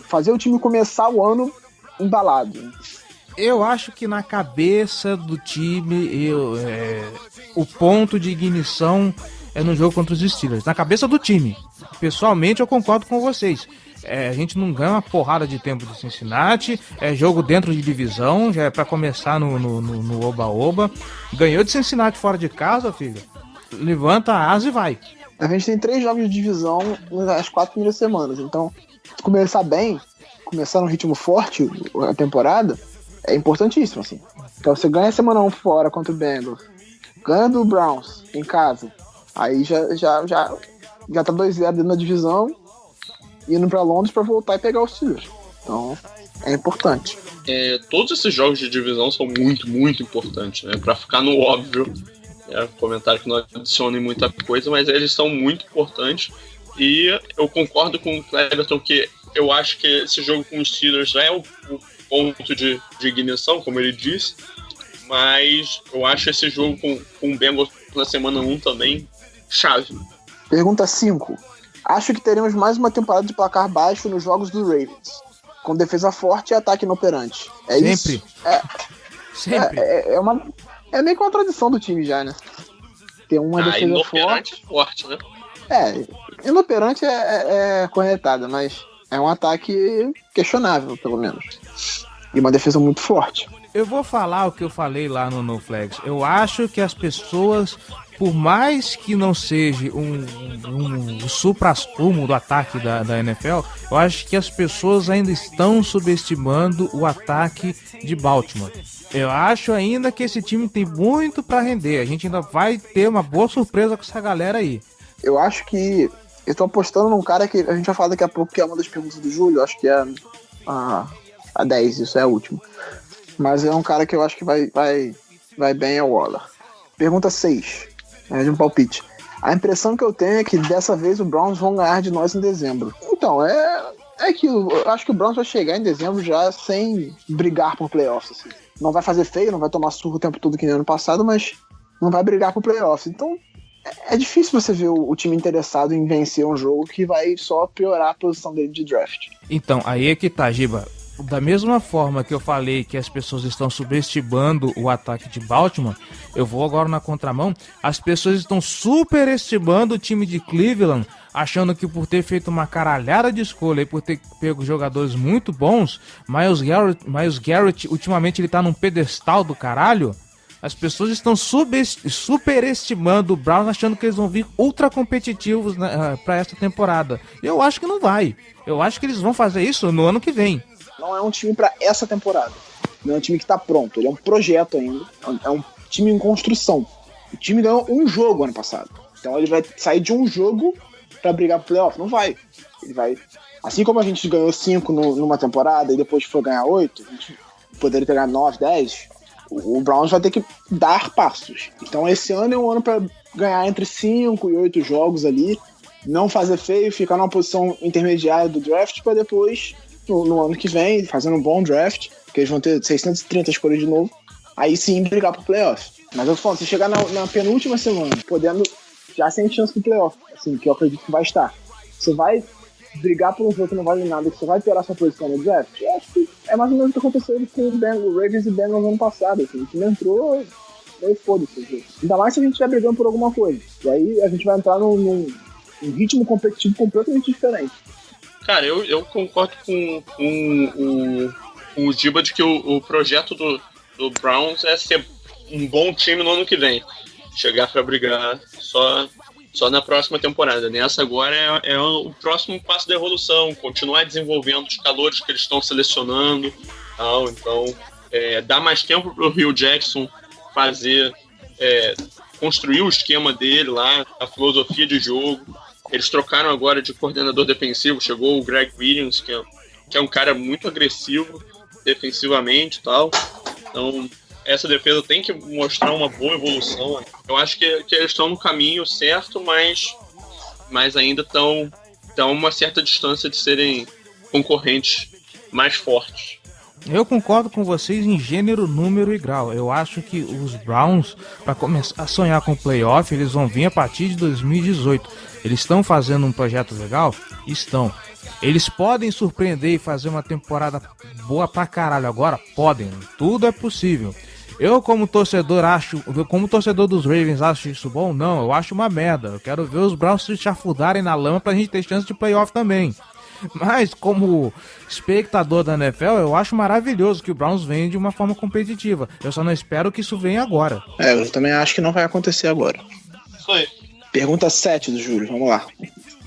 fazer o time começar o ano embalado. Eu acho que na cabeça do time, o ponto de ignição é no jogo contra os Steelers. Na cabeça do time. Pessoalmente, eu concordo com vocês. A gente não ganha uma porrada de tempo de Cincinnati. É jogo dentro de divisão. Já é pra começar no oba-oba. Ganhou de Cincinnati fora de casa, filho. Levanta a asa e vai. A gente tem 3 jogos de divisão nas 4 primeiras semanas. Então, se começar bem, começar num ritmo forte a temporada, é importantíssimo, assim. Então você ganha a semana 1 fora contra o Bengals, ganha do Browns em casa, aí já tá 2-0 dentro da divisão, indo pra Londres pra voltar e pegar os Steelers. Então, é importante. Todos esses jogos de divisão são muito, muito importantes, né? Pra ficar no óbvio, comentário que não adiciona muita coisa, mas eles são muito importantes. E eu concordo com o Cleberton que eu acho que esse jogo com os Steelers é o ponto de ignição, como ele disse, mas eu acho esse jogo com o Bengals na semana 1 também chave. Pergunta 5. Acho que teremos mais uma temporada de placar baixo nos jogos do Ravens, com defesa forte e ataque inoperante. Sempre. Isso? Sempre. É meio que uma tradição do time já, né? Ter uma defesa forte, né? Inoperante é corretada, mas é um ataque questionável, pelo menos. E uma defesa muito forte. Eu vou falar o que eu falei lá no Flags. Eu acho que as pessoas, por mais que não seja um supra-sumo do ataque da NFL, eu acho que as pessoas ainda estão subestimando o ataque de Baltimore. Eu acho ainda que esse time tem muito para render. A gente ainda vai ter uma boa surpresa com essa galera aí. Eu acho que eu tô apostando num cara que a gente vai falar daqui a pouco, que é uma das perguntas do Júlio. Acho que é a 10, isso é a última. Mas é um cara que eu acho que vai bem ao Waller. Pergunta 6, de um palpite. A impressão que eu tenho é que dessa vez o Browns vão ganhar de nós em dezembro. Então, é aquilo. Eu acho que o Browns vai chegar em dezembro já sem brigar por playoffs. Assim. Não vai fazer feio, não vai tomar surro o tempo todo que nem ano passado, mas não vai brigar por playoffs. Então, é difícil você ver o time interessado em vencer um jogo que vai só piorar a posição dele de draft. Então, aí é que tá, Giba. Da mesma forma que eu falei que as pessoas estão subestimando o ataque de Baltimore, eu vou agora na contramão. As pessoas estão superestimando o time de Cleveland, achando que por ter feito uma caralhada de escolha e por ter pego jogadores muito bons, Myles Garrett ultimamente ele tá num pedestal do caralho. As pessoas estão superestimando o Browns, achando que eles vão vir ultra competitivos para essa temporada. Eu acho que não vai. Eu acho que eles vão fazer isso no ano que vem. Não é um time para essa temporada. Não é um time que tá pronto. Ele é um projeto ainda. É um time em construção. O time ganhou um jogo ano passado. Então ele vai sair de um jogo para brigar pro playoff? Não vai. Ele vai... Assim como a gente ganhou 5 numa temporada e depois foi ganhar 8, a gente poderia pegar 9, 10... O Browns vai ter que dar passos. Então esse ano é um ano para ganhar entre 5 e 8 jogos ali, não fazer feio, ficar numa posição intermediária do draft para depois, no ano que vem, fazendo um bom draft, que eles vão ter 630 escolhas de novo, aí sim brigar pro playoff. Mas eu tô falando, se chegar na penúltima semana, podendo, já sem chance pro playoff, assim, que eu acredito que vai estar, você vai brigar por um jogo que não vale nada, que você vai piorar sua posição no draft, eu acho que é mais ou menos o que aconteceu com o Ravens e Bengals no ano passado, assim, o time entrou e foda-se. Ainda mais se a gente estiver brigando por alguma coisa. E aí a gente vai entrar num ritmo competitivo completamente diferente. Cara, eu concordo com o Giba de que o projeto do Browns é ser um bom time no ano que vem. Chegar pra brigar só na próxima temporada. Nessa agora é o próximo passo da evolução, continuar desenvolvendo os calores que eles estão selecionando, tal, então dá mais tempo pro Hugh Jackson construir o esquema dele lá, a filosofia de jogo. Eles trocaram agora de coordenador defensivo, chegou o Greg Williams, que é um cara muito agressivo defensivamente e tal. Então, essa defesa tem que mostrar uma boa evolução. Eu acho que eles estão no caminho certo, mas ainda estão a uma certa distância de serem concorrentes mais fortes. Eu concordo com vocês em gênero, número e grau. Eu acho que os Browns, para começar a sonhar com o playoff, eles vão vir a partir de 2018. Eles estão fazendo um projeto legal? Estão. Eles podem surpreender e fazer uma temporada boa pra caralho agora? Podem. Tudo é possível. Eu, como torcedor dos Ravens, acho isso bom? Não, eu acho uma merda. Eu quero ver os Browns se chafudarem na lama pra gente ter chance de playoff também. Mas, como espectador da NFL, eu acho maravilhoso que o Browns venha de uma forma competitiva. Eu só não espero que isso venha agora. Eu também acho que não vai acontecer agora. Isso aí. Pergunta 7 do Júlio, vamos lá.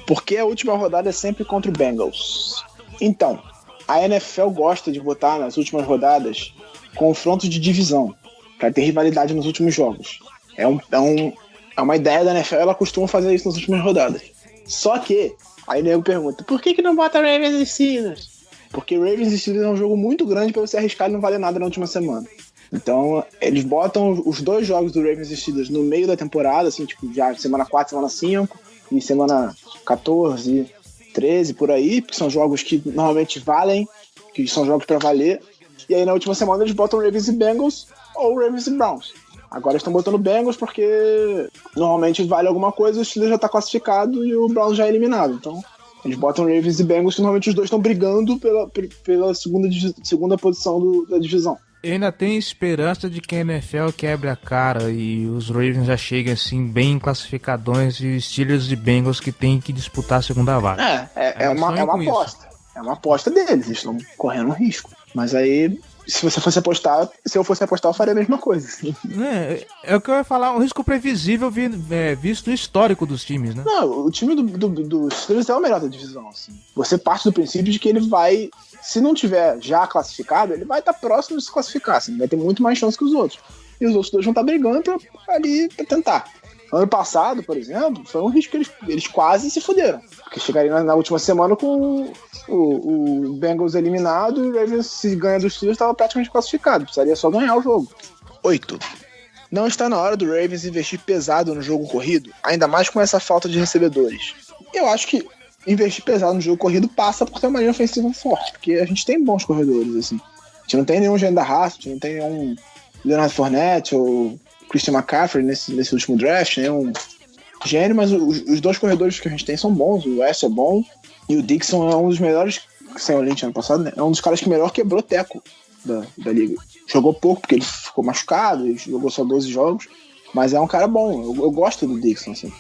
Por que a última rodada é sempre contra o Bengals? Então, a NFL gosta de botar nas últimas rodadas confrontos de divisão, para ter rivalidade nos últimos jogos. É uma ideia da NFL, ela costuma fazer isso nas últimas rodadas. Só que, aí o nego pergunta, por que não bota Ravens e Steelers? Porque Ravens e Steelers é um jogo muito grande para você arriscar e não valer nada na última semana. Então, eles botam os dois jogos do Ravens e Steelers no meio da temporada, assim, tipo, já semana 4, semana 5, e semana 14, 13, por aí, porque são jogos que normalmente valem, que são jogos para valer. E aí, na última semana, eles botam Ravens e Bengals ou Ravens e Browns. Agora estão botando Bengals porque normalmente vale alguma coisa, o Steelers já tá classificado e o Browns já é eliminado. Então, eles botam Ravens e Bengals, que normalmente os dois estão brigando pela segunda posição da divisão. Eu ainda tenho esperança de que a NFL quebre a cara e os Ravens já cheguem assim bem classificadões e Steelers e Bengals que tem que disputar a segunda vaga. É uma aposta. É uma aposta deles, eles estão correndo um risco. Mas aí, se eu fosse apostar, eu faria a mesma coisa. É o que eu ia falar, um risco previsível visto o histórico dos times, né? Não, o time do Steelers é o melhor da divisão, assim. Você parte do princípio de que ele vai, se não tiver já classificado, ele vai estar próximo de se classificar, assim, vai ter muito mais chance que os outros. E os outros dois vão estar brigando pra tentar. Ano passado, por exemplo, foi um risco que eles quase se fuderam. Porque chegariam na última semana com o Bengals eliminado e o Ravens, se ganha dos Steelers, estava praticamente classificado. Precisaria só ganhar o jogo. 8. Não está na hora do Ravens investir pesado no jogo corrido, ainda mais com essa falta de recebedores. Eu acho que investir pesado no jogo corrido passa por ter uma linha ofensiva forte, porque a gente tem bons corredores, assim. A gente não tem nenhum Janda Haas, a gente não tem nenhum Leonard Fournette ou Christian McCaffrey nesse último draft, né? Um gênio, mas os dois corredores que a gente tem são bons. O West é bom e o Dixon é um dos melhores, sem o Lynch ano passado, né? É um dos caras que melhor quebrou teco da liga. Jogou pouco porque ele ficou machucado, ele jogou só 12 jogos, mas é um cara bom. Eu gosto do Dixon, assim.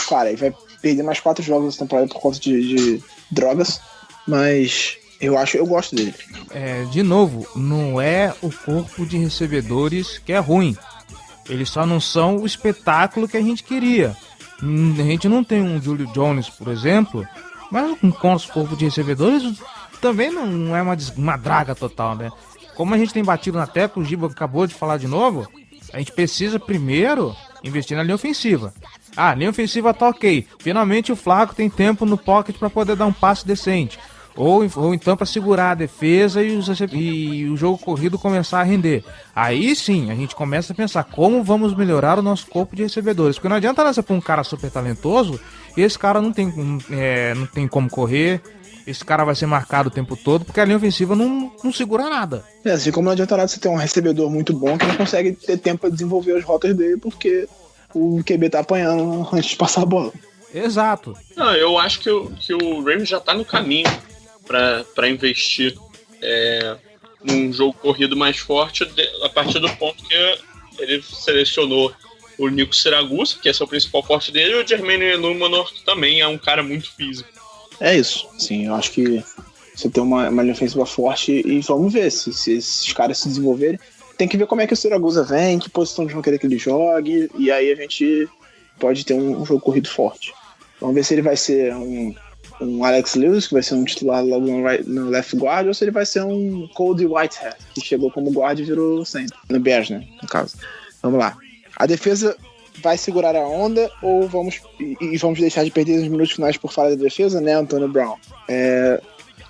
Claro, ele vai perder mais 4 jogos essa temporada por conta de drogas, mas eu gosto dele. De novo, não é o corpo de recebedores que é ruim. Eles só não são o espetáculo que a gente queria. A gente não tem um Julio Jones, por exemplo, mas com os corpos de recebedores também não é uma draga total, né? Como a gente tem batido na tecla, o Giba acabou de falar de novo, a gente precisa primeiro investir na linha ofensiva. A linha ofensiva tá ok. Finalmente o Flacco tem tempo no pocket para poder dar um passe decente. Ou então para segurar a defesa e o jogo corrido começar a render. Aí sim, a gente começa a pensar como vamos melhorar o nosso corpo de recebedores. Porque não adianta nada pra um cara super talentoso e esse cara não tem como correr, esse cara vai ser marcado o tempo todo, porque a linha ofensiva não segura nada. Assim como não adianta nada você ter um recebedor muito bom que não consegue ter tempo para desenvolver as rotas dele porque o QB tá apanhando antes de passar a bola. Exato. Não, eu acho que o Ravens já tá no caminho para investir num jogo corrido mais forte a partir do ponto que ele selecionou o Nico Siragusa, que é o principal forte dele, e o Jermaine Elumanor, que também é um cara muito físico. É isso, sim, eu acho que você tem uma linha ofensiva forte e vamos ver se esses caras se desenvolverem. Tem que ver como é que o Siragusa vem, que posição de vão querer que ele jogue, e aí a gente pode ter um jogo corrido forte. Vamos ver se ele vai ser um um Alex Lewis, que vai ser um titular logo no left guard, ou se ele vai ser um Cody Whitehead, que chegou como guard e virou center. No Bears, né, no caso. Vamos lá. A defesa vai segurar a onda ou vamos deixar de perder os minutos finais por falha da defesa, né, Antonio Brown?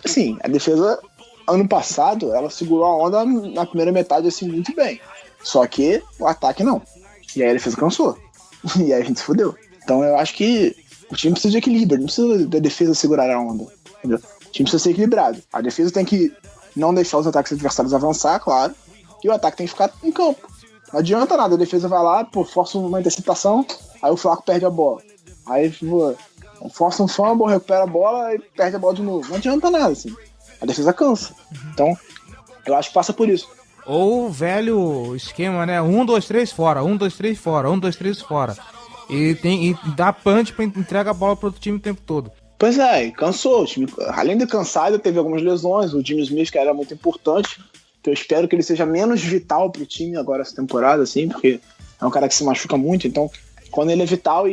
Assim, a defesa, ano passado, ela segurou a onda na primeira metade, assim, muito bem. Só que o ataque não. E aí a defesa cansou. E aí a gente se fudeu. Então eu acho que o time precisa de equilíbrio, não precisa da defesa segurar a onda. Entendeu? O time precisa ser equilibrado. A defesa tem que não deixar os ataques adversários avançar, claro, e o ataque tem que ficar em campo. Não adianta nada, a defesa vai lá, força uma interceptação, aí o Flaco perde a bola. Aí força um fumble, recupera a bola e perde a bola de novo. Não adianta nada, assim. A defesa cansa. Então, eu acho que passa por isso. Ou o velho esquema, né? 1, 2, 3 fora, 1, 2, 3 fora, 1, 2, 3 fora. E dá punch pra entregar a bola pro outro time o tempo todo. Pois é, cansou. O time, além de cansado, teve algumas lesões. O Jimmy Smith, que era muito importante, que eu espero que ele seja menos vital pro time agora essa temporada, assim, porque é um cara que se machuca muito. Então, quando ele é vital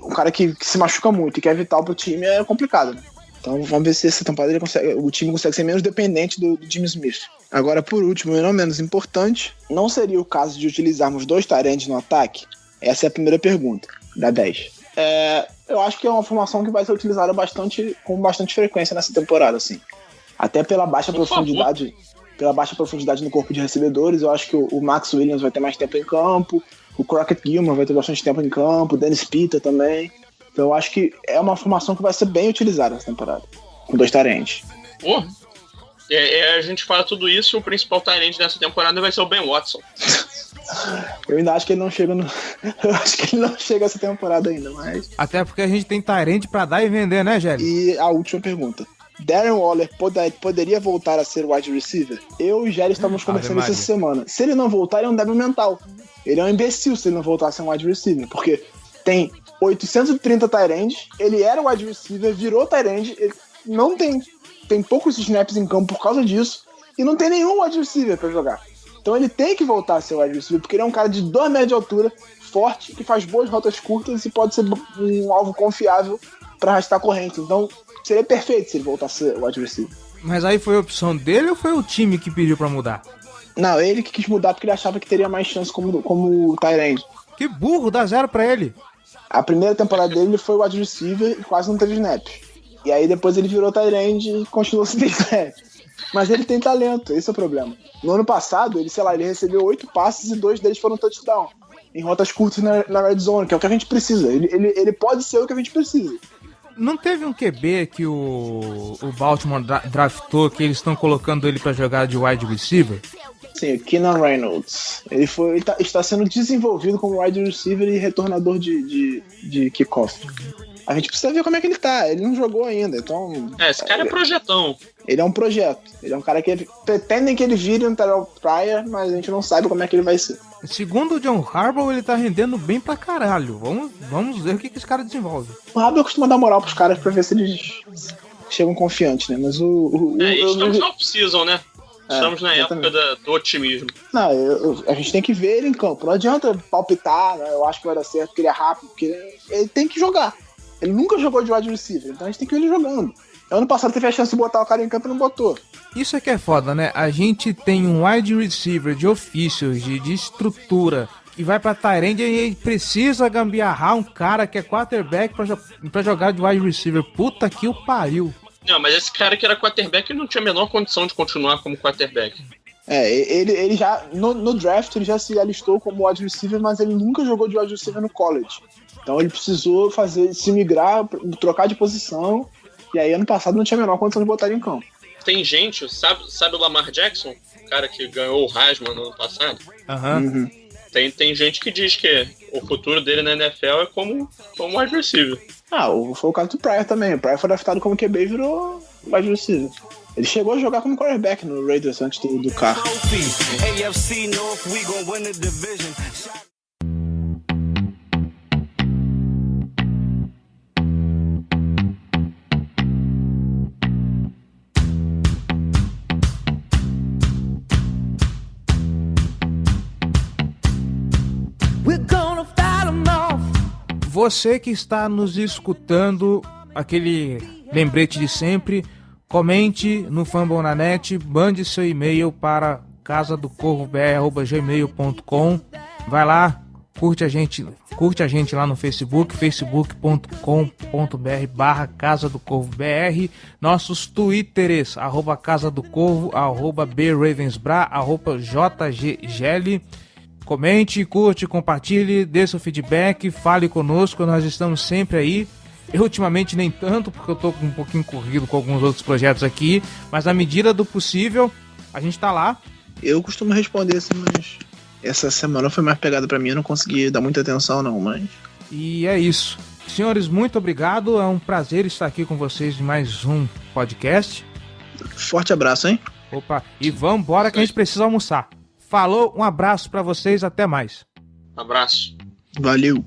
um cara que se machuca muito e que é vital pro time é complicado, né? Então vamos ver se essa temporada o time consegue ser menos dependente do Jimmy Smith. Agora, por último, e não menos importante, não seria o caso de utilizarmos 2 tight ends no ataque? Essa é a primeira pergunta, da 10. Eu acho que é uma formação que vai ser utilizada com bastante frequência nessa temporada, assim. Até pela baixa profundidade no corpo de recebedores, eu acho que o Max Williams vai ter mais tempo em campo, o Crockett Gilmore vai ter bastante tempo em campo, o Dennis Pitta também. Então eu acho que é uma formação que vai ser bem utilizada nessa temporada, com 2 tight ends. A gente fala tudo isso e o principal tight end nessa temporada vai ser o Ben Watson. Eu ainda acho que ele não chega Eu acho que ele não chega essa temporada ainda, mas... Até porque a gente tem tight end pra dar e vender, né, Géli? E a última pergunta. Darren Waller poderia voltar a ser wide receiver? Eu e o Géli estávamos conversando isso essa semana. Se ele não voltar, ele é um débil mental. Ele é um imbecil se ele não voltar a ser um wide receiver, porque tem 830 tight ends, ele era wide receiver, virou tight end, ele não tem poucos snaps em campo por causa disso, e não tem nenhum wide receiver pra jogar. Então ele tem que voltar a ser wide receiver, porque ele é um cara de 2 metros de altura, forte, que faz boas rotas curtas e pode ser um alvo confiável pra arrastar corrente. Então seria perfeito se ele voltar a ser wide receiver. Mas aí foi a opção dele ou foi o time que pediu pra mudar? Não, ele que quis mudar porque ele achava que teria mais chance como tight end. Que burro, dá 0 pra ele. A primeira temporada dele ele foi wide receiver e quase não teve snap. E aí depois ele virou tight end e continuou sem ter snap. Mas ele tem talento, esse é o problema. No ano passado, ele recebeu 8 passes e 2 deles foram touchdown. Em rotas curtas na red zone, que é o que a gente precisa. Ele pode ser o que a gente precisa. Não teve um QB que o Baltimore draftou, que eles estão colocando ele pra jogar de wide receiver? Sim, o Keenan Reynolds. Ele está sendo desenvolvido como wide receiver e retornador de kickoff. A gente precisa ver como é que ele tá. Ele não jogou ainda, então... Esse cara é projetão. Ele é um projeto. Ele é um cara que pretendem que ele vire um Terrell Pryor, mas a gente não sabe como é que ele vai ser. Segundo o John Harbaugh, ele tá rendendo bem pra caralho. Vamos ver o que esse cara desenvolve. O Harbaugh costuma dar moral pros caras pra ver se eles chegam confiantes, né? Mas estamos na off-season, né? Estamos na época do otimismo. Não, a gente tem que ver ele em campo. Não adianta palpitar, né? Eu acho que vai dar certo, porque ele é rápido, porque ele tem que jogar. Ele nunca jogou de wide receiver, então a gente tem que ver ele jogando. Ano passado teve a chance de botar o cara em campo e não botou. Isso é que é foda, né? A gente tem um wide receiver de ofício, de estrutura, que vai pra tight end e precisa gambiarrar um cara que é quarterback pra jogar de wide receiver. Puta que o pariu. Não, mas esse cara que era quarterback, ele não tinha a menor condição de continuar como quarterback. Ele já, no draft, ele já se alistou como wide receiver, mas ele nunca jogou de wide receiver no college. Então ele precisou se migrar, trocar de posição, e aí ano passado não tinha a menor condição de botar ele em campo. Tem gente, sabe o Lamar Jackson? O cara que ganhou o Heisman no ano passado? Uhum. Tem gente que diz que o futuro dele na NFL é como wide receiver. Foi o caso do Pryor também. O Pryor foi draftado como QB e virou wide receiver. Ele chegou a jogar como quarterback no Raiders antes do carro. Você que está nos escutando, aquele lembrete de sempre, comente no Fambonanet, mande seu e-mail para casadocorvobr@gmail.com. Vai lá, curte a gente lá no Facebook, facebook.com.br/casadocorvobr, nossos twitters, @casadocorvo, @bravensbra, @jggl. Comente, curte, compartilhe, dê seu feedback, fale conosco, nós estamos sempre aí. Eu ultimamente nem tanto, porque eu tô um pouquinho corrido com alguns outros projetos aqui, mas na medida do possível, a gente tá lá. Eu costumo responder assim, mas essa semana foi mais pegada pra mim, eu não consegui dar muita atenção não, mas... E é isso. Senhores, muito obrigado, é um prazer estar aqui com vocês em mais um podcast. Forte abraço, hein? Opa, e vamos embora que a gente precisa almoçar. Falou, um abraço pra vocês, até mais. Abraço. Valeu.